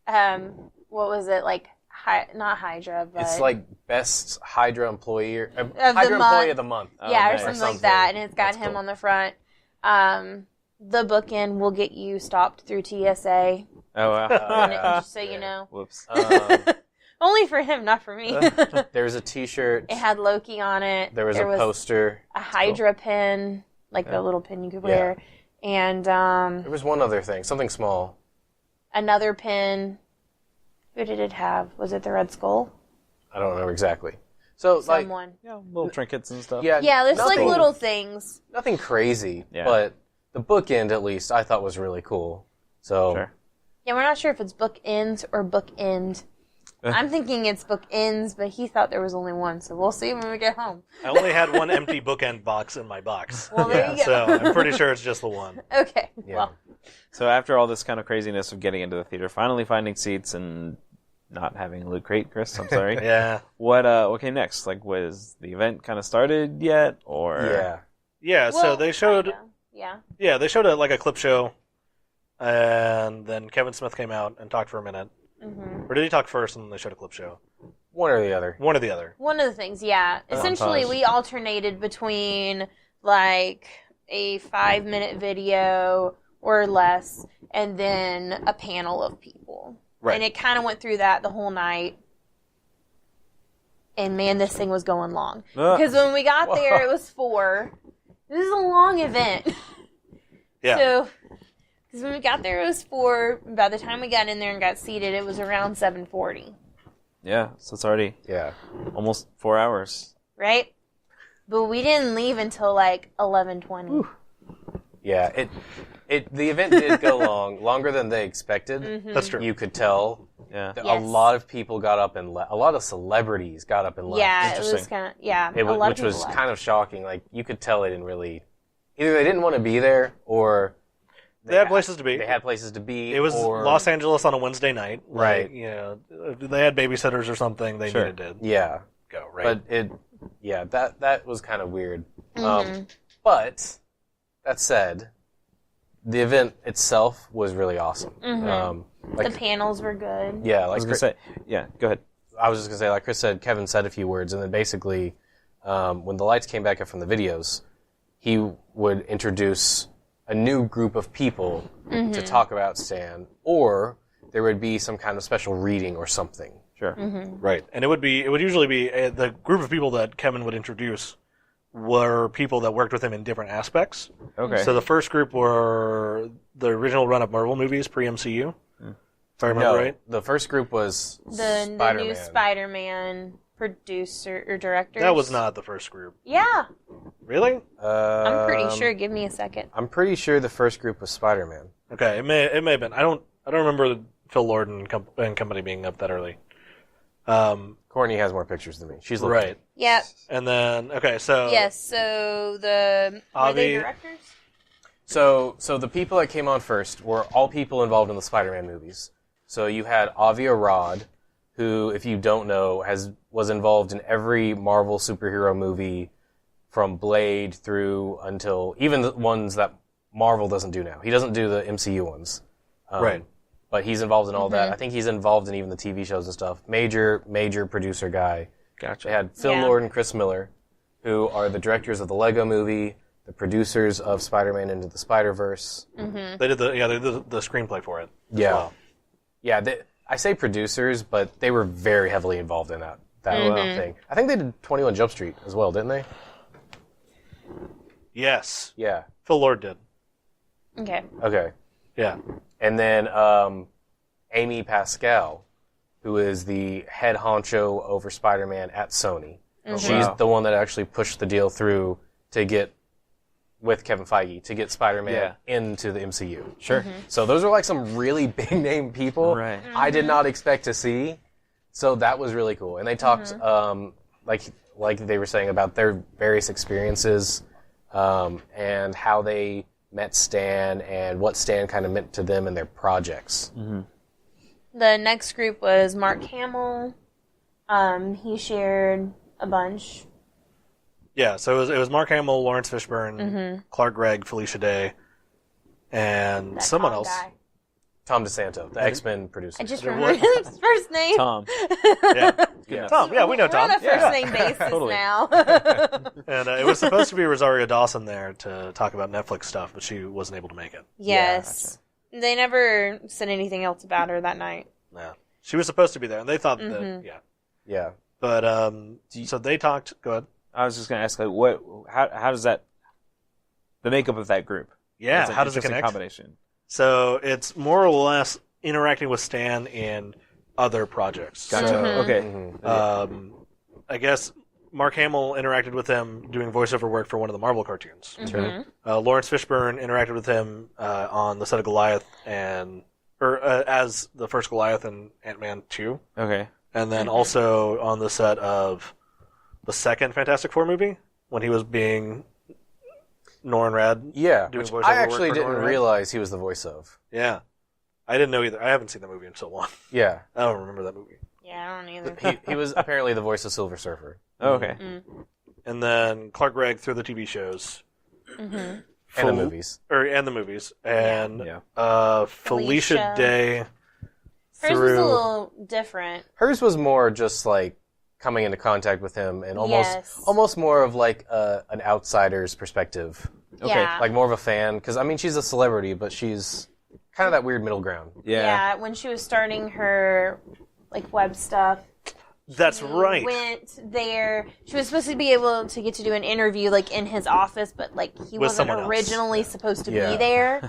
Speaker 4: what was it, like, not Hydra, but...
Speaker 1: It's like best Hydra employee,
Speaker 4: the
Speaker 1: Hydra
Speaker 4: month.
Speaker 1: employee of the month.
Speaker 4: Yeah,
Speaker 2: nice.
Speaker 4: or something like that, and it's got
Speaker 1: That's
Speaker 4: him
Speaker 1: cool.
Speaker 4: on the front. The bookend will get you stopped through TSA,
Speaker 2: Oh wow.
Speaker 4: just so you know.
Speaker 2: Whoops.
Speaker 4: Only for him, not for me.
Speaker 1: There was a T-shirt.
Speaker 4: It had Loki on it.
Speaker 1: There was a poster.
Speaker 4: A Hydra pin, like the little pin you could wear. And
Speaker 1: There was one other thing, something small.
Speaker 4: another pin. Who did it have? Was it the Red Skull?
Speaker 1: I don't know exactly. So
Speaker 4: Someone.
Speaker 2: Yeah, little trinkets and stuff.
Speaker 1: yeah,
Speaker 4: Yeah, there's like
Speaker 1: nothing-
Speaker 4: little things.
Speaker 1: nothing crazy,
Speaker 2: Yeah.
Speaker 1: but the bookend at least I thought was really cool. So
Speaker 2: Sure.
Speaker 4: Yeah, we're not sure if it's book ends or book end. I'm thinking it's book ends, but he thought there was only one, so we'll see when we get home.
Speaker 3: I only had one empty bookend box in my box.
Speaker 4: Well, there you go.
Speaker 3: So I'm pretty sure it's just the one.
Speaker 4: Okay,
Speaker 1: Yeah.
Speaker 4: well,
Speaker 2: So after all this kind of craziness of getting into the theater, finally finding seats and not having a loot crate, Chris, I'm sorry.
Speaker 3: Yeah.
Speaker 2: What came next? Like, was the event kind of started yet, or
Speaker 3: Yeah, so
Speaker 4: well,
Speaker 3: they showed
Speaker 4: kinda, yeah.
Speaker 3: they showed like a clip show, and then Kevin Smith came out and talked for a minute.
Speaker 4: Mm-hmm.
Speaker 3: Or did he talk first and then they showed a clip show?
Speaker 1: one or the other.
Speaker 3: One or the other.
Speaker 4: One of the things, yeah. Essentially,
Speaker 2: montage.
Speaker 4: we alternated between like a 5-minute video or less, and then a panel of people.
Speaker 3: Right.
Speaker 4: And it kind of went through that the whole night. And man, this thing was going long. Because when we got there, it was 4. This is a long event.
Speaker 3: Yeah.
Speaker 4: So, because when we got there, it was 4. By the time we got in there and got seated, it was around 7:40.
Speaker 2: Yeah, so it's already
Speaker 1: Yeah.
Speaker 2: almost 4 hours.
Speaker 4: Right? But we didn't leave until like 11:20.
Speaker 1: Yeah, the event did go longer than they expected.
Speaker 3: That's true.
Speaker 1: You could tell.
Speaker 2: Yeah.
Speaker 1: A
Speaker 4: Yes.
Speaker 1: lot of people got up and left. A lot of celebrities got up and left.
Speaker 4: Yeah, it was
Speaker 2: Interesting.
Speaker 4: kind of, yeah.
Speaker 1: It
Speaker 4: a
Speaker 1: was,
Speaker 4: lot of
Speaker 1: which
Speaker 4: people
Speaker 1: was
Speaker 4: left.
Speaker 1: kind of shocking. Like, you could tell they didn't really... Either they didn't want to be there, or...
Speaker 3: They had places to be.
Speaker 1: They had places to be.
Speaker 3: It was
Speaker 1: or,
Speaker 3: Los Angeles on a Wednesday night.
Speaker 1: Right.
Speaker 3: Like, you know, if they had babysitters or something, they
Speaker 2: Sure.
Speaker 3: needed to
Speaker 1: Yeah.
Speaker 3: go, right?
Speaker 1: But that was kind of weird. But, that said, the event itself was really awesome.
Speaker 4: the panels were good.
Speaker 1: Yeah,
Speaker 2: I
Speaker 1: like
Speaker 2: was gonna say, yeah. Go ahead.
Speaker 1: I was just going to say, like Chris said, Kevin said a few words, and then basically, when the lights came back up from the videos, he would introduce a new group of people to talk about Stan, or there would be some kind of special reading or something.
Speaker 2: Sure.
Speaker 3: Right. And it would usually be the group of people that Kevin would introduce were people that worked with him in different aspects.
Speaker 2: Okay.
Speaker 3: So the first group were the original run of Marvel movies pre-MCU, if I remember right.
Speaker 1: The first group was
Speaker 4: The
Speaker 1: Spider-Man.
Speaker 4: new Spider-Man producer or director.
Speaker 3: That was not the first group.
Speaker 4: Yeah,
Speaker 3: Really?
Speaker 4: I'm pretty sure. Give me a second.
Speaker 1: I'm pretty sure the first group was Spider-Man.
Speaker 3: Okay, it may have been. I don't remember Phil Lord and company being up that early.
Speaker 1: Courtney has more pictures than me. She's looking.
Speaker 3: Right.
Speaker 4: Yep.
Speaker 3: And then so
Speaker 4: Yes. So were they
Speaker 3: Avi-
Speaker 4: directors?
Speaker 1: So the people that came on first were all people involved in the Spider-Man movies. So you had Avi Arad, who, if you don't know, was involved in every Marvel superhero movie from Blade through until even the ones that Marvel doesn't do now. He doesn't do the MCU ones.
Speaker 3: Right.
Speaker 1: But he's involved in all that. I think he's involved in even the TV shows and stuff. Major producer guy.
Speaker 2: Gotcha.
Speaker 1: They had Phil
Speaker 4: Yeah.
Speaker 1: Lord and Chris Miller, who are the directors of the Lego movie, the producers of Spider-Man Into the Spider-Verse.
Speaker 3: they did the screenplay for it. as
Speaker 1: Yeah.
Speaker 3: well.
Speaker 1: Yeah, I say producers, but they were very heavily involved in that thing. I think they did 21 Jump Street as well, didn't they?
Speaker 3: Yes.
Speaker 1: Yeah.
Speaker 3: Phil Lord did.
Speaker 4: Okay.
Speaker 1: Okay.
Speaker 3: Yeah.
Speaker 1: And then Amy Pascal, who is the head honcho over Spider-Man at Sony. She's
Speaker 2: Wow.
Speaker 1: the one that actually pushed the deal through to get, with Kevin Feige, to get Spider-Man into the MCU.
Speaker 2: Sure.
Speaker 1: So those are like some really big name people
Speaker 2: Right.
Speaker 1: I did not expect to see. So that was really cool. And they talked, like they were saying, about their various experiences and how they met Stan and what Stan kind of meant to them and their projects.
Speaker 4: The next group was Mark Hamill. He shared a bunch.
Speaker 3: Yeah. So it was Mark Hamill, Lawrence Fishburne, Clark Gregg, Felicia Day, and
Speaker 4: That
Speaker 3: someone
Speaker 4: Tom
Speaker 3: else.
Speaker 4: guy.
Speaker 1: Tom DeSanto, the X-Men producer.
Speaker 4: I just
Speaker 3: There
Speaker 4: remembered
Speaker 3: was-
Speaker 4: his first name.
Speaker 2: Tom.
Speaker 3: Yeah,
Speaker 1: Yeah.
Speaker 3: Tom. Yeah, we know
Speaker 4: We're
Speaker 3: Tom.
Speaker 4: on a first
Speaker 3: Yeah.
Speaker 4: name basis
Speaker 2: Totally.
Speaker 4: now.
Speaker 3: And it was supposed to be Rosario Dawson there to talk about Netflix stuff, but she wasn't able to make it.
Speaker 4: Yes. They never said anything else about her that night.
Speaker 3: Yeah, she was supposed to be there, and they thought that
Speaker 4: Mhm.
Speaker 1: Yeah.
Speaker 3: But so they talked. Go ahead.
Speaker 2: I was just going to ask, like, how does that, the makeup of that group?
Speaker 3: Yeah,
Speaker 2: It's an
Speaker 3: how does it
Speaker 2: interesting
Speaker 3: connect?
Speaker 2: combination.
Speaker 3: So it's more or less interacting with Stan in other projects.
Speaker 2: Gotcha.
Speaker 3: So,
Speaker 2: Okay.
Speaker 1: Mhm.
Speaker 3: I guess Mark Hamill interacted with him doing voiceover work for one of the Marvel cartoons.
Speaker 4: Mhm.
Speaker 3: Lawrence Fishburne interacted with him on the set of Goliath as the first Goliath in Ant-Man 2,
Speaker 2: Okay.
Speaker 3: and then also on the set of the second Fantastic Four movie when he was being Norrin Rad.
Speaker 1: Yeah,
Speaker 3: Doing
Speaker 1: which
Speaker 3: voiceover
Speaker 1: I
Speaker 3: work
Speaker 1: actually
Speaker 3: for
Speaker 1: didn't
Speaker 3: Norrin Rad?
Speaker 1: realize he was the voice of.
Speaker 3: Yeah, I didn't know either. I haven't seen that movie in so long.
Speaker 1: Yeah,
Speaker 3: I don't remember that movie.
Speaker 4: Yeah, I don't either.
Speaker 1: he was apparently the voice of Silver Surfer.
Speaker 2: Oh, okay.
Speaker 3: And then Clark Gregg through the TV shows.
Speaker 4: Mm-hmm.
Speaker 1: And the
Speaker 3: Fel-
Speaker 1: movies.
Speaker 3: and the movies, and
Speaker 1: Yeah.
Speaker 3: Felicia
Speaker 4: Felicia.
Speaker 3: Day
Speaker 4: Hers was
Speaker 3: through.
Speaker 4: a little different.
Speaker 1: Hers was more just like coming into contact with him and
Speaker 4: Yes.
Speaker 1: almost more of like an outsider's perspective,
Speaker 2: Okay.
Speaker 4: Yeah.
Speaker 1: like more of a fan. Because I mean, she's a celebrity, but she's kind of that weird middle ground.
Speaker 2: Yeah.
Speaker 4: When she was starting her like web stuff.
Speaker 3: That's
Speaker 4: She
Speaker 3: right.
Speaker 4: Went there. She was supposed to be able to get to do an interview like in his office, but like he
Speaker 3: With
Speaker 4: wasn't
Speaker 3: someone else.
Speaker 4: originally supposed to
Speaker 1: Yeah.
Speaker 4: be there.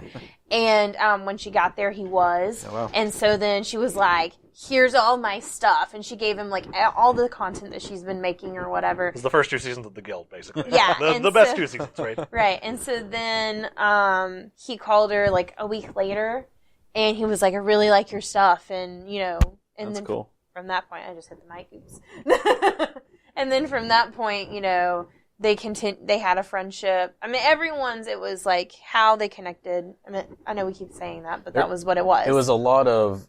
Speaker 4: And when she got there, he was.
Speaker 2: Oh, wow.
Speaker 4: And so then she was like, "Here's all my stuff," and she gave him like all the content that she's been making or whatever.
Speaker 3: It was the first 2 seasons of The Guild, basically.
Speaker 4: Yeah,
Speaker 3: the
Speaker 4: and
Speaker 3: best
Speaker 4: so-
Speaker 3: 2 seasons, right?
Speaker 4: Right. And so then he called her like a week later, and he was like, "I really like your stuff," and and
Speaker 2: That's
Speaker 4: then
Speaker 2: cool.
Speaker 4: from that point, I just hit the mic. Oops. And then from that point, they had a friendship. I mean, it was like how they connected. I mean, I know we keep saying that, but that was what it was.
Speaker 1: It was a lot of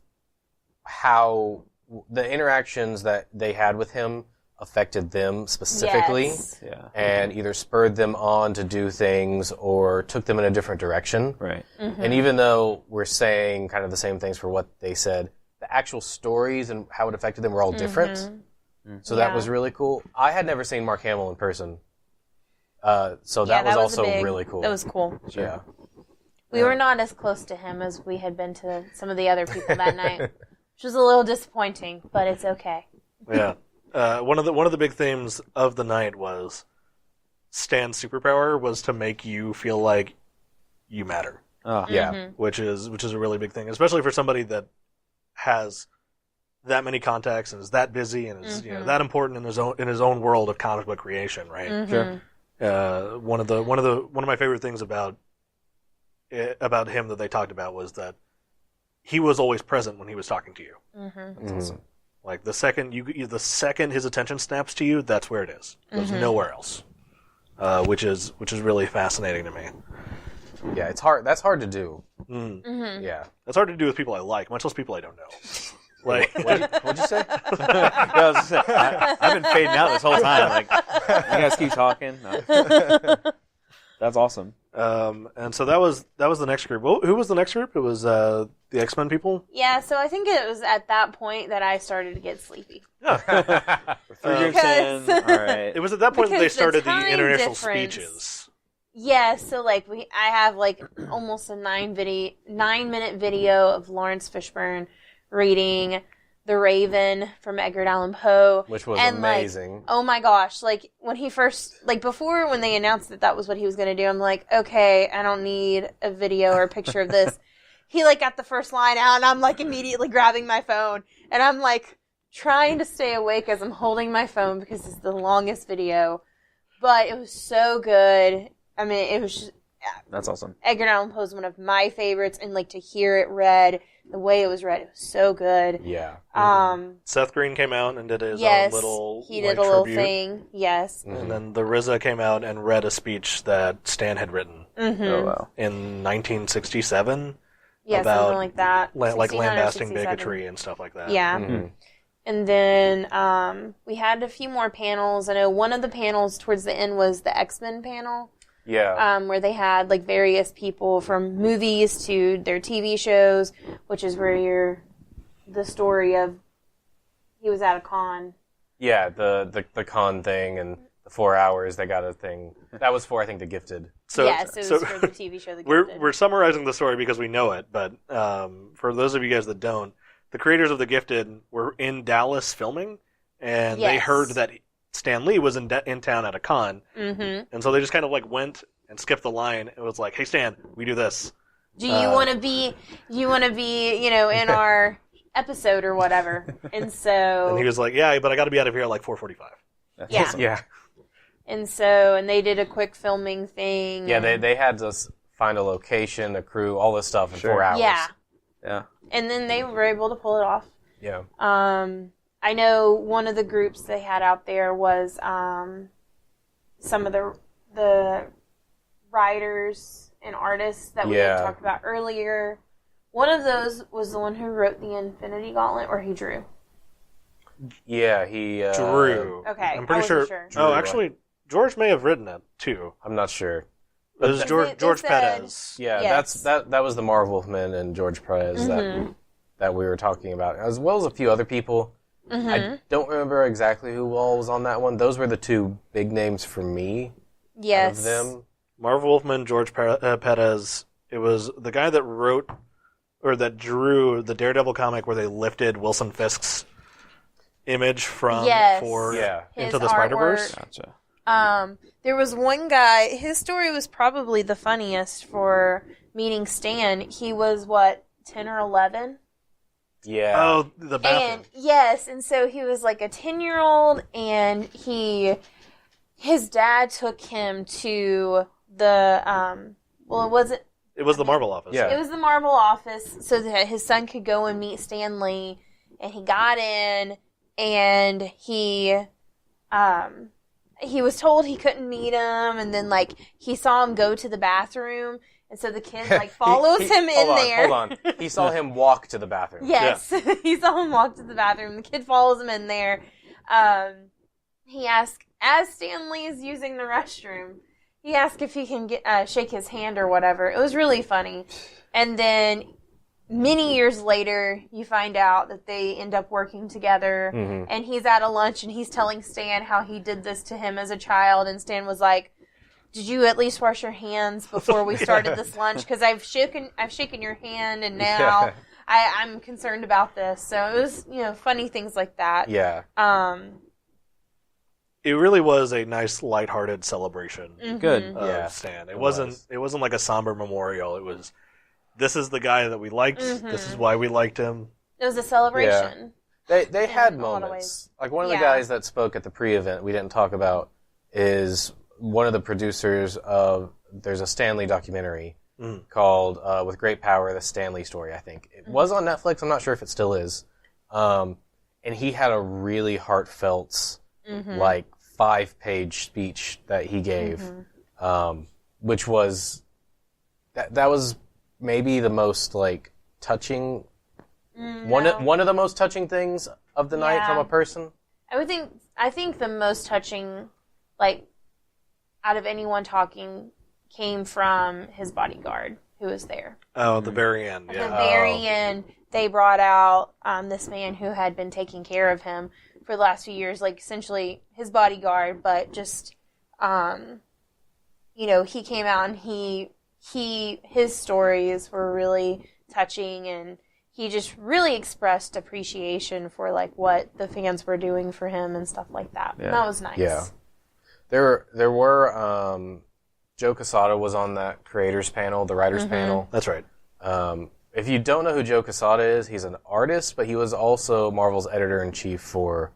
Speaker 1: how the interactions that they had with him affected them specifically,
Speaker 4: Yes.
Speaker 2: Yeah.
Speaker 1: and either spurred them on to do things or took them in a different direction.
Speaker 2: Right.
Speaker 4: Mm-hmm.
Speaker 1: And even though we're saying kind of the same things for what they said, the actual stories and how it affected them were all different. So that
Speaker 4: Yeah.
Speaker 1: was really cool. I had never seen Mark Hamill in person. So that was also really cool.
Speaker 4: That was cool.
Speaker 1: Yeah.
Speaker 4: We were not as close to him as we had been to some of the other people that night, which was a little disappointing, but it's okay.
Speaker 3: Yeah. One of the big themes of the night was Stan's superpower was to make you feel like you matter,
Speaker 2: Oh.
Speaker 1: Yeah.
Speaker 3: which is a really big thing, especially for somebody that has that many contacts and is that busy and is that important in his own world of comic book creation, right?
Speaker 2: Sure.
Speaker 3: One of my favorite things about him that they talked about was that he was always present when he was talking to you.
Speaker 2: That's awesome.
Speaker 3: Like the second his attention snaps to you, that's where it is. It goes nowhere else, which is really fascinating to me.
Speaker 1: Yeah, it's hard. That's hard to do.
Speaker 3: Mm.
Speaker 1: Yeah.
Speaker 3: That's hard to do with people I like, much less people I don't know. Like,
Speaker 1: What'd you say?
Speaker 2: Yeah, I was just saying, I've been fading out this whole time. Like, you guys keep talking. No. That's awesome.
Speaker 3: and so that was the next group. Well, who was the next group? It was the X-Men people.
Speaker 4: Yeah, so I think it was at that point that I started to get sleepy.
Speaker 2: Three groups
Speaker 4: Because-
Speaker 2: in. All right.
Speaker 3: It was at that point that they
Speaker 4: Because the
Speaker 3: started the
Speaker 4: time
Speaker 3: international
Speaker 4: difference-
Speaker 3: speeches.
Speaker 4: Yeah, so like I have like almost a 9-minute video of Lawrence Fishburne reading The Raven from Edgar Allan Poe,
Speaker 1: Which was
Speaker 4: and, like,
Speaker 1: amazing.
Speaker 4: oh my gosh, like when he first, like before when they announced that was what he was going to do, I'm like, okay, I don't need a video or a picture of this. He like got the first line out and I'm like immediately grabbing my phone and I'm like trying to stay awake as I'm holding my phone because it's the longest video, but it was so good. I mean, it was just,
Speaker 2: That's awesome.
Speaker 4: Edgar Allan Poe is one of my favorites, and like to hear it read, the way it was read, it was so good.
Speaker 1: Yeah.
Speaker 3: Seth Green came out and did his
Speaker 4: Yes,
Speaker 3: own little
Speaker 4: he did
Speaker 3: like,
Speaker 4: a little
Speaker 3: tribute.
Speaker 4: thing. Yes.
Speaker 3: And then the RZA came out and read a speech that Stan had written
Speaker 4: Mm-hmm.
Speaker 2: Oh, wow.
Speaker 3: in 1967,
Speaker 4: Yeah,
Speaker 3: about
Speaker 4: something like that.
Speaker 3: like
Speaker 4: 69 or
Speaker 3: lambasting
Speaker 4: 67.
Speaker 3: bigotry and stuff like that.
Speaker 4: Yeah.
Speaker 1: Mhm.
Speaker 4: And then we had a few more panels. I know one of the panels towards the end was the X-Men panel.
Speaker 1: Yeah.
Speaker 4: where they had like various people from movies to their TV shows, which is where the story of he was at a con.
Speaker 1: Yeah, the con thing and the 4 hours they got a thing. That was for, I think, The Gifted.
Speaker 4: Yes, it was for the TV show The Gifted.
Speaker 3: We're summarizing the story because we know it, but for those of you guys that don't, the creators of The Gifted were in Dallas filming, and they heard that Stan Lee was in town at a con, and so they just kind of like went and skipped the line. It was like, "Hey Stan, we do this.
Speaker 4: Do you want to be? In our episode or whatever?" And so,
Speaker 3: and he was like, "Yeah, but I got to be out of here at like 4:45."
Speaker 4: Yeah.
Speaker 1: Yeah.
Speaker 4: And they did a quick filming thing.
Speaker 1: Yeah, they had to find a location, a crew, all this stuff in 4 hours.
Speaker 2: Yeah.
Speaker 4: And then they were able to pull it off.
Speaker 1: Yeah.
Speaker 4: I know one of the groups they had out there was some of the writers and artists that we had talked about earlier. One of those was the one who wrote the Infinity Gauntlet, or he drew.
Speaker 1: Yeah, he
Speaker 3: Drew.
Speaker 4: Okay,
Speaker 3: I'm pretty sure.
Speaker 1: Drew,
Speaker 3: Oh, actually, George may have written it too.
Speaker 1: I'm not sure.
Speaker 3: It was George
Speaker 4: said-
Speaker 3: Perez.
Speaker 1: Yeah,
Speaker 4: Yes.
Speaker 1: that was the Marv Wolfman and George Perez that we were talking about, as well as a few other people. I don't remember exactly who all was on that one. Those were the two big names for me.
Speaker 4: Yes.
Speaker 1: Out of them.
Speaker 3: Marv Wolfman, George Perez. It was the guy that wrote or that drew the Daredevil comic where they lifted Wilson Fisk's image from for
Speaker 1: Yeah.
Speaker 3: Into
Speaker 4: His
Speaker 3: the Spider-Verse.
Speaker 2: Gotcha.
Speaker 4: There was one guy, his story was probably the funniest for meeting Stan. He was, 10 or 11?
Speaker 1: Yeah.
Speaker 3: Oh, the bathroom.
Speaker 4: And yes, and so he was like a 10-year-old, and his dad took him to the,
Speaker 3: It was the Marvel office.
Speaker 1: Yeah.
Speaker 4: it was the Marvel office so that his son could go and meet Stan Lee, and he got in, and he was told he couldn't meet him, and then like he saw him go to the bathroom, and so the kid like follows him in there.
Speaker 1: Hold on. He saw him walk to the bathroom.
Speaker 4: Yes, he saw him walk to the bathroom. The kid follows him in there. He asked, as Stan Lee is using the restroom, he asked if he can shake his hand or whatever. It was really funny. And then many years later, you find out that they end up working together, and he's at a lunch, and he's telling Stan how he did this to him as a child, and Stan was like, "Did you at least wash your hands before we started this lunch? Because I've shaken your hand, and now I'm concerned about this." So it was, funny things like that.
Speaker 1: Yeah.
Speaker 3: It really was a nice, lighthearted celebration
Speaker 2: Good.
Speaker 3: of Stan. It wasn't like a somber memorial. It was, this is the guy that we liked. This is why we liked him.
Speaker 4: It was a celebration.
Speaker 1: They had
Speaker 4: in a lot of
Speaker 1: moments.
Speaker 4: ways.
Speaker 1: Like one of the
Speaker 4: Yeah.
Speaker 1: guys that spoke at the pre-event we didn't talk about is one of the producers of, there's a Stanley documentary called With Great Power, the Stanley Story, I think. It was on Netflix. I'm not sure if it still is. And he had a really heartfelt, like 5-page speech that he gave, which was, that was maybe the most like touching, one of the most touching things of the night from a person.
Speaker 4: I think the most touching, like, out of anyone talking, came from his bodyguard who was there.
Speaker 3: Oh, at the very end.
Speaker 4: At
Speaker 3: Yeah.
Speaker 4: the very end, they brought out this man who had been taking care of him for the last few years, like essentially his bodyguard, but just, he came out and his stories were really touching, and he just really expressed appreciation for like what the fans were doing for him and stuff like that.
Speaker 2: Yeah.
Speaker 4: And that was nice.
Speaker 1: Yeah. There were Joe Quesada was on that creators panel, the writers panel.
Speaker 3: That's right.
Speaker 1: If you don't know who Joe Quesada is, he's an artist, but he was also Marvel's editor-in-chief for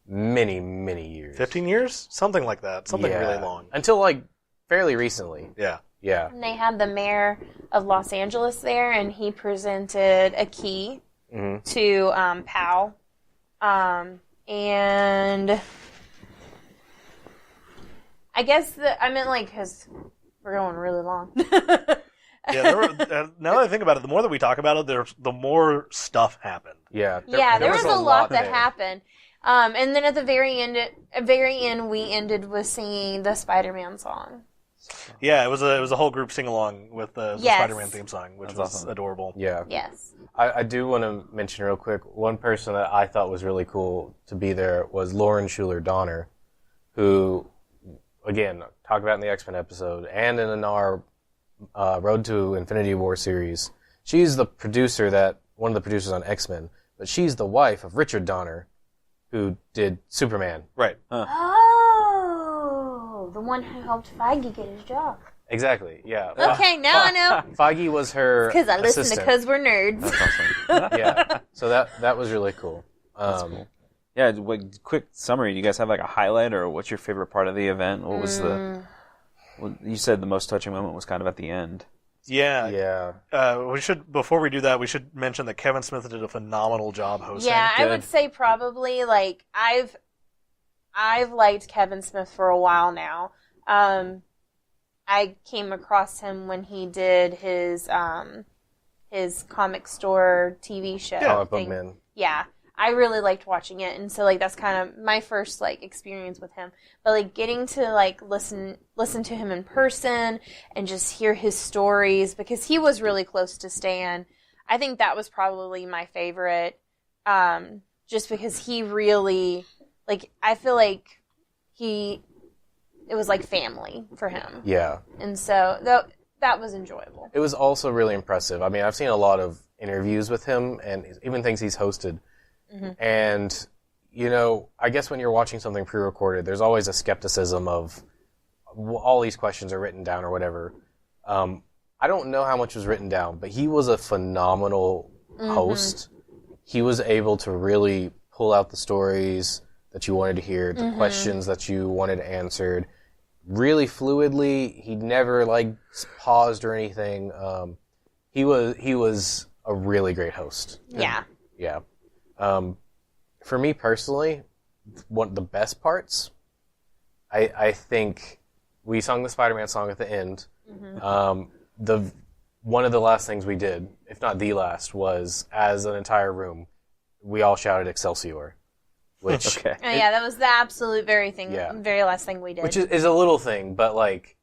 Speaker 1: many, many years.
Speaker 3: 15 years? Something like that. Something
Speaker 1: Yeah.
Speaker 3: really long.
Speaker 1: Until like fairly recently.
Speaker 3: Yeah.
Speaker 1: Yeah.
Speaker 4: And they had the mayor of Los Angeles there, and he presented a key to Powell. And I guess I meant like, because we're going really long.
Speaker 3: Yeah, now that I think about it, the more that we talk about it, the more stuff happened.
Speaker 1: Yeah.
Speaker 4: There was a lot that
Speaker 1: there.
Speaker 4: happened. And then at the very end, we ended with singing the Spider-Man song.
Speaker 3: Yeah, it was a whole group sing along with the
Speaker 4: Yes.
Speaker 3: Spider-Man theme song, which
Speaker 2: That's
Speaker 3: was
Speaker 2: awesome.
Speaker 3: adorable.
Speaker 1: Yeah.
Speaker 4: Yes.
Speaker 1: I do want to mention real quick, one person that I thought was really cool to be there was Lauren Schuler Donner, who, again, talked about in the X-Men episode and in our Road to Infinity War series. She's the producer one of the producers on X-Men, but she's the wife of Richard Donner, who did Superman.
Speaker 3: Right.
Speaker 4: Oh, the one who helped Feige get his job.
Speaker 1: Exactly, yeah.
Speaker 4: Okay, now I know.
Speaker 1: Feige was her
Speaker 4: Because I listen to
Speaker 1: assistant.
Speaker 4: Because We're Nerds.
Speaker 2: That's awesome.
Speaker 1: Yeah, so that was really cool.
Speaker 2: That's cool. Yeah, quick summary. Do you guys have like a highlight, or what's your favorite part of the event? What was you said the most touching moment was kind of at the end.
Speaker 3: Yeah.
Speaker 1: Yeah.
Speaker 3: We should, before we do that, we should mention that Kevin Smith did a phenomenal job hosting.
Speaker 4: Yeah, I
Speaker 2: Good.
Speaker 4: would say probably like I've liked Kevin Smith for a while now. I came across him when he did his comic store TV show.
Speaker 1: Comic Book
Speaker 4: thing.
Speaker 1: Man.
Speaker 4: Yeah, I really liked watching it, and so like that's kind of my first like experience with him. But like getting to like listen to him in person and just hear his stories, because he was really close to Stan. I think that was probably my favorite, just because he really like I feel like it was like family for him,
Speaker 1: Yeah.
Speaker 4: and so that was enjoyable.
Speaker 1: It was also really impressive. I mean, I've seen a lot of interviews with him and even things he's hosted. And, you know, I guess when you're watching something pre-recorded, there's always a skepticism of all these questions are written down or whatever. I don't know how much was written down, but he was a phenomenal host. He was able to really pull out the stories that you wanted to hear, the questions that you wanted answered, really fluidly. He never like paused or anything. He was a really great host.
Speaker 4: Yeah.
Speaker 1: Yeah. For me personally, one of the best parts, I think we sung the Spider-Man song at the end. One of the last things we did, if not the last, was as an entire room, we all shouted Excelsior, which
Speaker 2: Okay.
Speaker 4: Oh, yeah, that was the absolute very
Speaker 1: Yeah.
Speaker 4: last thing we did.
Speaker 1: which is a little thing, but like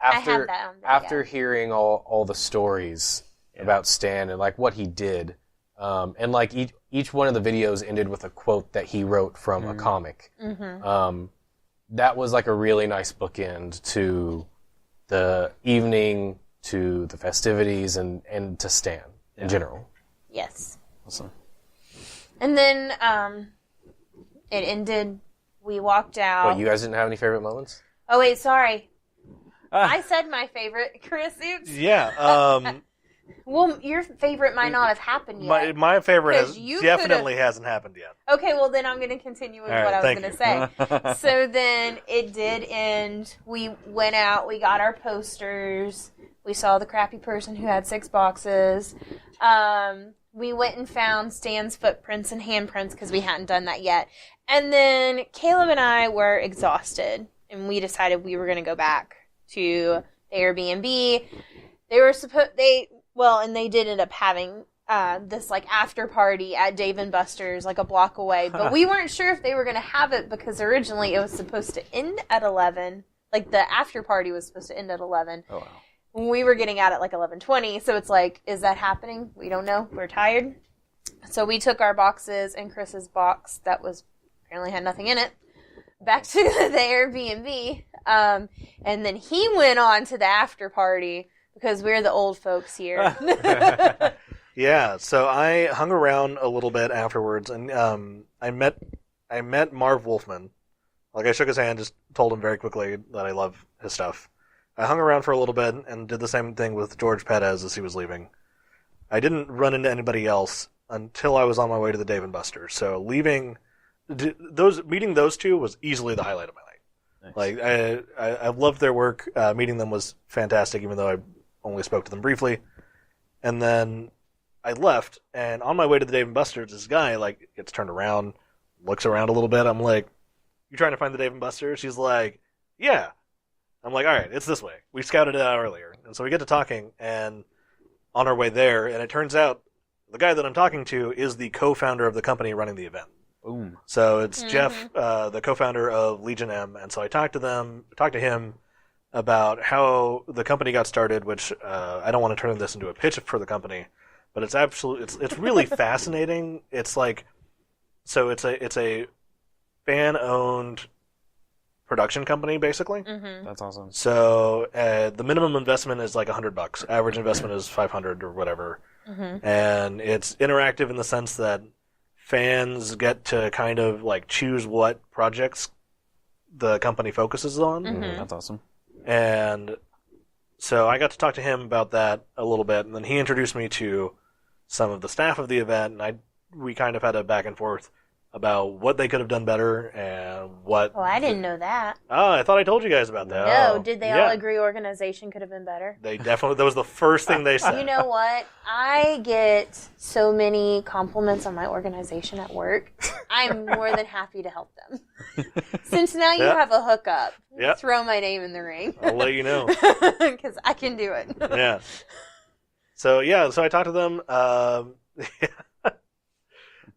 Speaker 4: I
Speaker 1: after
Speaker 4: had that on video.
Speaker 1: after hearing all the stories about Stan and like what he did, and like each one of the videos ended with a quote that he wrote from a comic. That was like a really nice bookend to the evening, to the festivities, and to Stan in general.
Speaker 4: Yes.
Speaker 2: Awesome.
Speaker 4: And then it ended. We walked out.
Speaker 1: What, you guys didn't have any favorite moments?
Speaker 4: Oh wait, sorry. I said my favorite, Chris. Oops.
Speaker 3: Yeah.
Speaker 4: Well, your favorite might not have happened yet.
Speaker 3: My favorite
Speaker 4: 'Cause you
Speaker 3: definitely hasn't happened yet.
Speaker 4: Okay, well then I'm going to continue with
Speaker 3: All
Speaker 4: what
Speaker 3: right,
Speaker 4: I was going to
Speaker 3: thank
Speaker 4: say. So then it did end. We went out. We got our posters. We saw the crappy person who had 6 boxes. We went and found Stan's footprints and handprints because we hadn't done that yet. And then Caleb and I were exhausted, and we decided we were going to go back to the Airbnb. And they did end up having this like after party at Dave and Buster's, like a block away. But we weren't sure if they were going to have it because originally it was supposed to end at 11. Like the after party was supposed to end at 11.
Speaker 2: Oh wow.
Speaker 4: We were getting out at like 11:20, so it's like, is that happening? We don't know. We're tired. So we took our boxes and Chris's box that was apparently had nothing in it back to the Airbnb. And then he went on to the after party because we're the old folks here.
Speaker 3: Yeah, so I hung around a little bit afterwards, and I met Marv Wolfman. Like, I shook his hand, just told him very quickly that I love his stuff. I hung around for a little bit and did the same thing with George Perez as he was leaving. I didn't run into anybody else until I was on my way to the Dave & Buster's. So meeting those two was easily the highlight of my night.
Speaker 2: Nice.
Speaker 3: Like, I loved their work. Meeting them was fantastic, even though I only spoke to them briefly. And then I left, and on my way to the Dave & Buster's, this guy like gets turned around, looks around a little bit. I'm like, "You trying to find the Dave & Buster's?" She's like, "Yeah." I'm like, "All right, it's this way." We scouted it out earlier, and so we get to talking, and on our way there, and it turns out the guy that I'm talking to is the co-founder of the company running the event.
Speaker 2: Boom.
Speaker 3: So it's Jeff, the co-founder of Legion M, and so I talked to him. about how the company got started, which I don't want to turn this into a pitch for the company, but it's really fascinating. It's like, so it's a fan-owned production company, basically.
Speaker 4: Mm-hmm.
Speaker 2: That's awesome.
Speaker 3: So the minimum investment is like $100. Average investment is $500 or whatever.
Speaker 4: Mm-hmm.
Speaker 3: And it's interactive in the sense that fans get to kind of like choose what projects the company focuses on.
Speaker 4: Mhm.
Speaker 2: That's awesome.
Speaker 3: And so I got to talk to him about that a little bit, and then he introduced me to some of the staff of the event, and we kind of had a back and forth about what they could have done better and what.
Speaker 4: Oh, I didn't know that.
Speaker 3: Oh, I thought I told you guys about that.
Speaker 4: No, did they all
Speaker 3: Yeah.
Speaker 4: agree organization could have been better?
Speaker 3: They definitely. That was the first thing they said.
Speaker 4: You know what? I get so many compliments on my organization at work. I'm more than happy to help them. Since now you
Speaker 3: Yeah.
Speaker 4: have a hookup,
Speaker 3: Yeah.
Speaker 4: throw my name in the ring.
Speaker 3: I'll let you know.
Speaker 4: Because I can do it.
Speaker 3: Yeah. So I talked to them.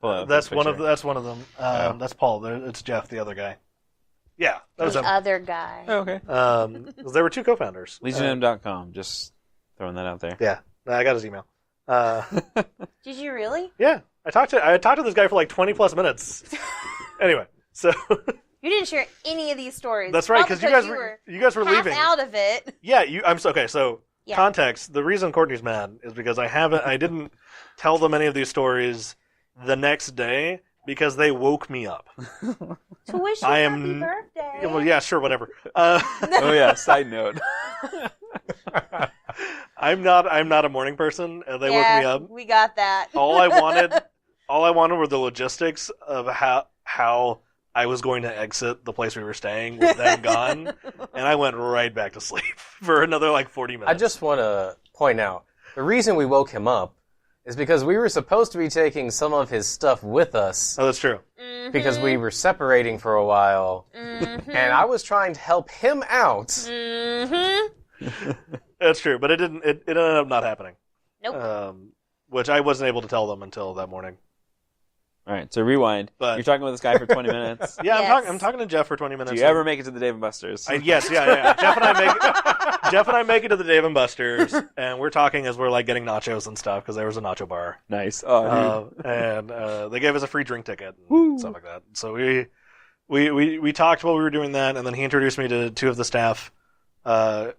Speaker 2: Pull out
Speaker 3: That's
Speaker 2: the
Speaker 3: one of
Speaker 2: picture.
Speaker 3: that's one of them.
Speaker 2: Oh.
Speaker 3: That's Paul. It's Jeff, the other guy. Yeah, that was
Speaker 4: The
Speaker 3: him.
Speaker 4: other guy.
Speaker 2: Oh, okay.
Speaker 3: 'Cause there were two co-founders.
Speaker 2: LegionM.com. Just throwing that out there.
Speaker 3: Yeah, I got his email.
Speaker 4: Did you really?
Speaker 3: Yeah, I talked to this guy for like 20 plus minutes. Anyway, so
Speaker 4: You didn't share any of these stories.
Speaker 3: that's right,
Speaker 4: All
Speaker 3: because
Speaker 4: because
Speaker 3: you guys were
Speaker 4: half
Speaker 3: leaving.
Speaker 4: out of it.
Speaker 3: Yeah, okay. So
Speaker 4: Yeah.
Speaker 3: context: the reason Courtney's mad is because I didn't tell them any of these stories the next day because they woke me up.
Speaker 4: To wish you
Speaker 3: I
Speaker 4: happy
Speaker 3: am-
Speaker 4: birthday.
Speaker 3: Well, yeah, sure, whatever.
Speaker 2: Oh yeah. Side note.
Speaker 3: I'm not a morning person, and they woke me up.
Speaker 4: We got that.
Speaker 3: All I wanted were the logistics of how I was going to exit the place we were staying was then gone, and I went right back to sleep for another like 40 minutes.
Speaker 1: I just want to point out the reason we woke him up is because we were supposed to be taking some of his stuff with us
Speaker 3: Oh, that's true.
Speaker 4: Mhm.
Speaker 1: because we were separating for a while,
Speaker 4: Mhm.
Speaker 1: and I was trying to help him out.
Speaker 4: Mhm.
Speaker 3: That's true, but it didn't. It ended up not happening.
Speaker 4: Nope.
Speaker 3: Which I wasn't able to tell them until that morning.
Speaker 2: All right. So rewind.
Speaker 3: But-
Speaker 2: You're talking with this guy for 20 minutes.
Speaker 3: Yeah,
Speaker 4: Yes.
Speaker 3: I'm talking to Jeff for 20 minutes.
Speaker 2: Do you ever make it to the Dave and Buster's?
Speaker 3: Yes, yeah. Jeff and I make it to the Dave and Buster's, and we're talking as we're like getting nachos and stuff because there was a nacho bar.
Speaker 2: Nice. Oh, dude.
Speaker 3: And they gave us a free drink ticket and stuff like that. So we talked while we were doing that, and then he introduced me to two of the staff,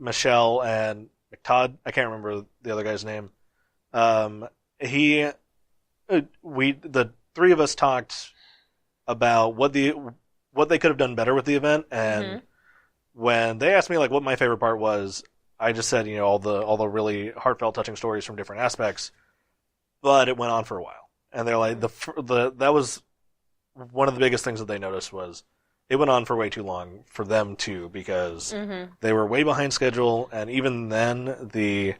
Speaker 3: Michelle and McTodd. I can't remember the other guy's name. The three of us talked about what they could have done better with the event, and
Speaker 4: Mhm.
Speaker 3: when they asked me like what my favorite part was, I just said all the really heartfelt, touching stories from different aspects. But it went on for a while, and they're like that was one of the biggest things that they noticed was it went on for way too long for them too because
Speaker 4: Mhm.
Speaker 3: they were way behind schedule, and even then the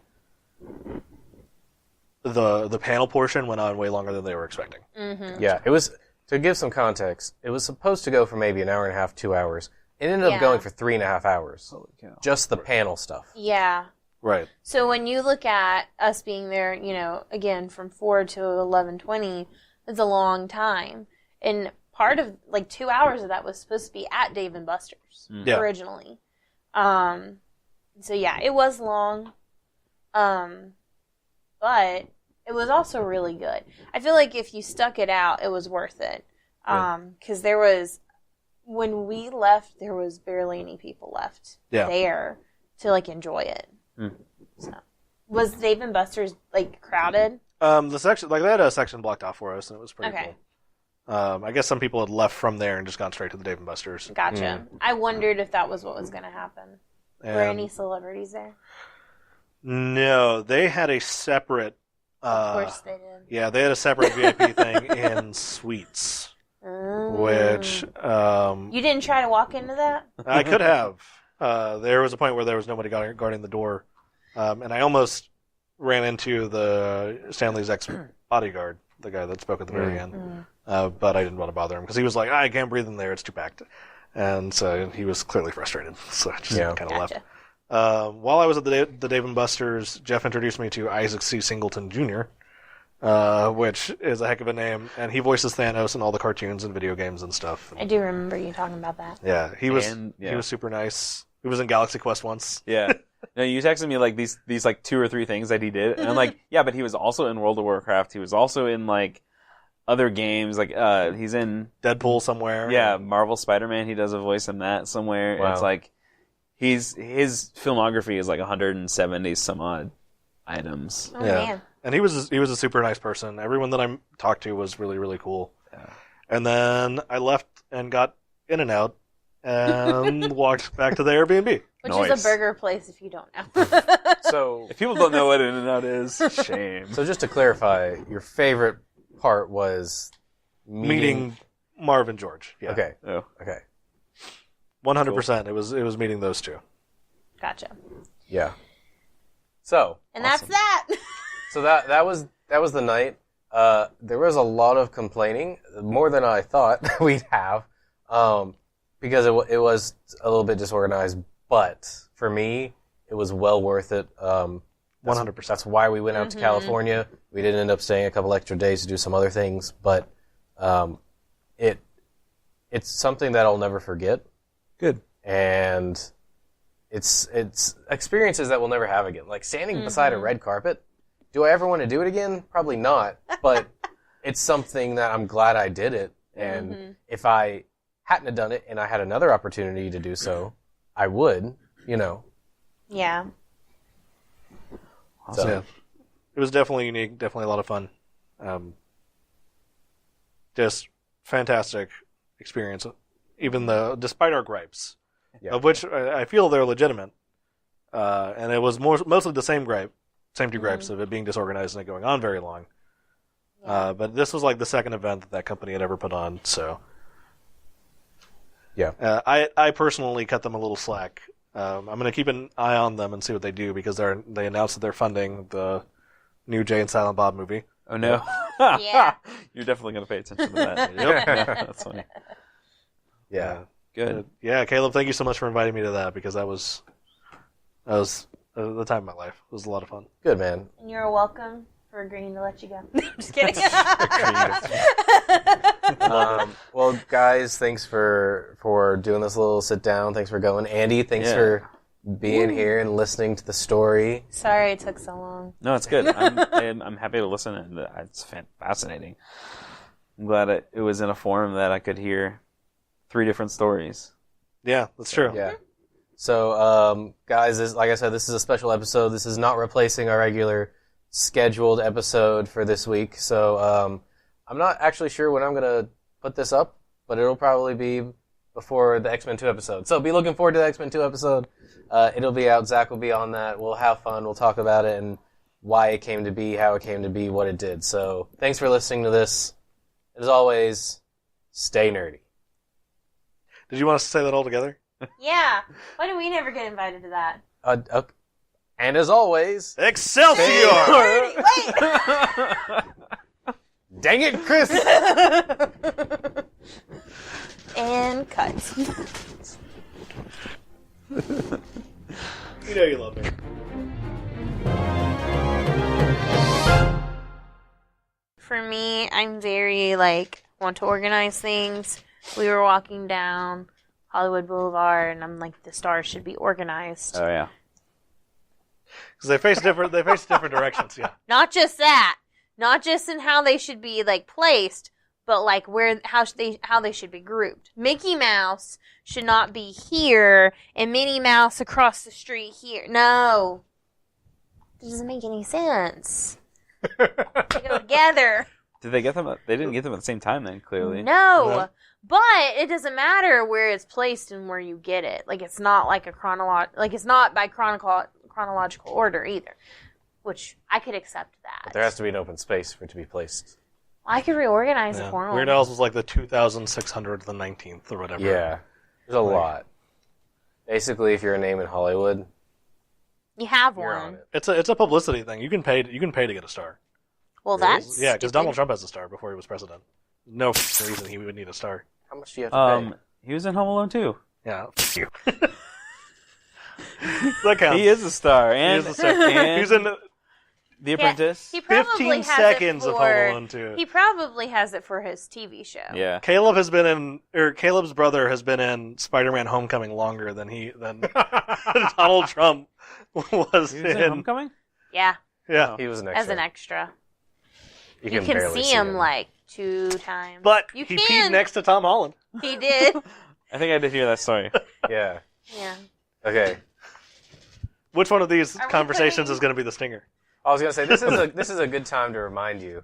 Speaker 3: panel portion went on way longer than they were expecting.
Speaker 4: Mhm.
Speaker 1: Yeah, it was, to give some context, it was supposed to go for maybe an hour and a half, 2 hours. It ended up
Speaker 4: Yeah.
Speaker 1: going for 3.5 hours.
Speaker 2: Holy cow.
Speaker 1: Just the panel stuff.
Speaker 4: Yeah.
Speaker 3: Right.
Speaker 4: So when you look at us being there, again from 4 to 11:20, it's a long time, and part of like 2 hours of that was supposed to be at Dave and Buster's
Speaker 3: Yeah.
Speaker 4: originally. So yeah, it was long, but it was also really good. I feel like if you stuck it out, it was worth it. Because there was, when we left, there was barely any people left
Speaker 3: Yeah.
Speaker 4: there to like enjoy it.
Speaker 2: Mm.
Speaker 4: So, was Dave and Buster's like crowded?
Speaker 3: The section, like they had a section blocked off for us, and it was pretty
Speaker 4: Okay.
Speaker 3: cool. I guess some people had left from there and just gone straight to the Dave and Buster's.
Speaker 4: Gotcha. I wondered if that was what was going to happen. Were any
Speaker 3: And
Speaker 4: celebrities there?
Speaker 3: no, they had a separate.
Speaker 4: Of course they did.
Speaker 3: Yeah, they had a separate VIP thing in suites, which
Speaker 4: You didn't try to walk into that?
Speaker 3: I could have. There was a point where there was nobody guarding the door, and I almost ran into the Stanley's ex-bodyguard, the guy that spoke at the very end, but I didn't want to bother him because he was like, "I can't breathe in there; it's too packed," and so he was clearly frustrated. So I just kind of left.
Speaker 4: Gotcha.
Speaker 3: While I was at the Dave and Buster's, Jeff introduced me to Isaac C. Singleton Jr., which is a heck of a name, and he voices Thanos in all the cartoons and video games and stuff.
Speaker 4: I do remember you talking about that.
Speaker 3: Yeah, he was
Speaker 2: And, yeah.
Speaker 3: he was super nice. He was in Galaxy Quest once.
Speaker 2: Yeah. No, you texted me like these like 2 or 3 things that he did, and I'm like, yeah, but he was also in World of Warcraft. He was also in like other games, like he's in
Speaker 3: Deadpool somewhere.
Speaker 2: Yeah, Marvel Spider-Man. He does a voice in that somewhere.
Speaker 1: Wow.
Speaker 2: It's like his filmography is like 170 some odd items.
Speaker 4: Oh,
Speaker 3: Yeah.
Speaker 4: man.
Speaker 3: And he was a super nice person. Everyone that I talked to was really, really cool.
Speaker 2: Yeah.
Speaker 3: And then I left and got In and Out and walked back to the Airbnb.
Speaker 4: Which
Speaker 2: Nice.
Speaker 4: is a burger place if you don't know.
Speaker 1: So,
Speaker 2: If people don't know what In-N-Out is, shame.
Speaker 1: so just to clarify, your favorite part was
Speaker 3: Meeting Marv and George. Yeah.
Speaker 1: Okay.
Speaker 2: Oh.
Speaker 1: Okay.
Speaker 3: 100%. It was meeting those two.
Speaker 4: Gotcha.
Speaker 1: Yeah. So,
Speaker 4: And that's that.
Speaker 1: so that was the night. There was a lot of complaining, more than I thought we'd have, because it was a little bit disorganized. But for me, it was well worth it.
Speaker 3: 100%.
Speaker 1: That's why we went out to California. We didn't end up staying a couple extra days to do some other things, but it's something that I'll never forget,
Speaker 2: Good.
Speaker 1: and it's experiences that we'll never have again. Like standing beside a red carpet. Do I ever want to do it again? Probably not. But it's something that I'm glad I did it. And if I hadn't have done it and I had another opportunity to do so, I would, you know.
Speaker 4: Yeah.
Speaker 1: So,
Speaker 3: Yeah. It was definitely unique, definitely a lot of fun. Just fantastic experience, even though, despite our gripes,
Speaker 1: Yeah.
Speaker 3: of which I feel they're legitimate. And it was mostly the same two gripes of it being disorganized and it going on very long. But this was like the second event that company had ever put on, so.
Speaker 1: Yeah.
Speaker 3: I personally cut them a little slack. I'm going to keep an eye on them and see what they do because they announced that they're funding the new Jay and Silent Bob movie.
Speaker 2: Oh no.
Speaker 4: Yeah.
Speaker 2: You're definitely going to pay attention to that.
Speaker 3: Yep.
Speaker 2: Yeah, that's funny.
Speaker 1: yeah.
Speaker 2: Good.
Speaker 3: Yeah, Caleb, thank you so much for inviting me to that because that was the time of my life. It was a lot of fun.
Speaker 1: Good, man.
Speaker 4: And you're welcome for agreeing to let you go. Just kidding.
Speaker 1: Well, guys, thanks for doing this little sit down. Thanks for going. Andy, thanks
Speaker 2: Yeah.
Speaker 1: for being here and listening to the story.
Speaker 4: Sorry it took so long.
Speaker 2: No, it's good. I'm happy to listen, and it's fascinating. I'm glad it was in a forum that I could hear 3 different stories.
Speaker 3: Yeah, that's true.
Speaker 1: Yeah. So, guys, like I said, this is a special episode. This is not replacing our regular scheduled episode for this week. So, I'm not actually sure when I'm going to put this up, but it'll probably be before the X-Men 2 episode. So be looking forward to the X-Men 2 episode. It'll be out. Zach will be on that. We'll have fun. We'll talk about it and why it came to be, how it came to be, what it did. So thanks for listening to this. As always, stay nerdy.
Speaker 3: Did you want us to say that all together?
Speaker 4: Yeah. Why do we never get invited to that?
Speaker 1: Okay. And as always,
Speaker 3: Excelsior!
Speaker 4: Wait.
Speaker 1: dang it, Chris!
Speaker 4: And cut.
Speaker 3: You know you love me.
Speaker 4: For me, I'm very, want to organize things. We were walking down Hollywood Boulevard, and I'm like, the stars should be organized.
Speaker 2: Oh yeah.
Speaker 3: Because they face different directions, yeah.
Speaker 4: Not just that. Not just in how they should be, placed, but, how they should be grouped. Mickey Mouse should not be here, and Minnie Mouse across the street here. No. It doesn't make any sense. They go together.
Speaker 2: Did they get them? They didn't get them at the same time then, clearly.
Speaker 4: No.
Speaker 3: No.
Speaker 4: But it doesn't matter where it's placed and where you get it. It's not it's not by chronological order either. Which I could accept that.
Speaker 1: But there has to be an open space for it to be placed.
Speaker 4: I could reorganize it
Speaker 3: Yeah.
Speaker 4: for them.
Speaker 3: Weird Al's was like the 2619th or whatever.
Speaker 1: Yeah. There's a lot. Basically, if you're a name in Hollywood,
Speaker 4: You have
Speaker 1: you're on
Speaker 4: one.
Speaker 1: it.
Speaker 3: It's a publicity thing. You can pay to get a star.
Speaker 4: Well, that's
Speaker 3: Yeah, because
Speaker 4: stupid.
Speaker 3: Donald Trump has a star before he was president. No reason he would need a star.
Speaker 1: How much do you have to pay?
Speaker 2: He was in Home Alone too.
Speaker 3: Yeah, f you. That counts.
Speaker 2: He is a star, and
Speaker 3: He is a star.
Speaker 2: and
Speaker 3: He's in
Speaker 2: The Apprentice.
Speaker 4: He probably
Speaker 3: 15
Speaker 4: has
Speaker 3: seconds
Speaker 4: it
Speaker 3: of
Speaker 4: for,
Speaker 3: Home Alone 2.
Speaker 4: He probably has it for his TV show.
Speaker 2: Yeah.
Speaker 3: Caleb's brother has been in Spider-Man: Homecoming longer than Donald Trump was
Speaker 2: He was in
Speaker 3: in.
Speaker 2: Homecoming?
Speaker 4: Yeah,
Speaker 3: Yeah,
Speaker 1: He was an extra.
Speaker 4: as an extra.
Speaker 1: You
Speaker 4: You can
Speaker 1: barely
Speaker 4: see him like 2 times.
Speaker 3: but
Speaker 4: You
Speaker 3: he
Speaker 4: can.
Speaker 3: peed next to Tom Holland.
Speaker 4: He did.
Speaker 2: I think I did hear that story.
Speaker 1: Yeah.
Speaker 4: Yeah.
Speaker 1: Okay.
Speaker 3: Which one of these
Speaker 4: Are we
Speaker 3: conversations
Speaker 4: putting-
Speaker 3: is going to be the stinger?
Speaker 1: I was gonna say this is a good time to remind you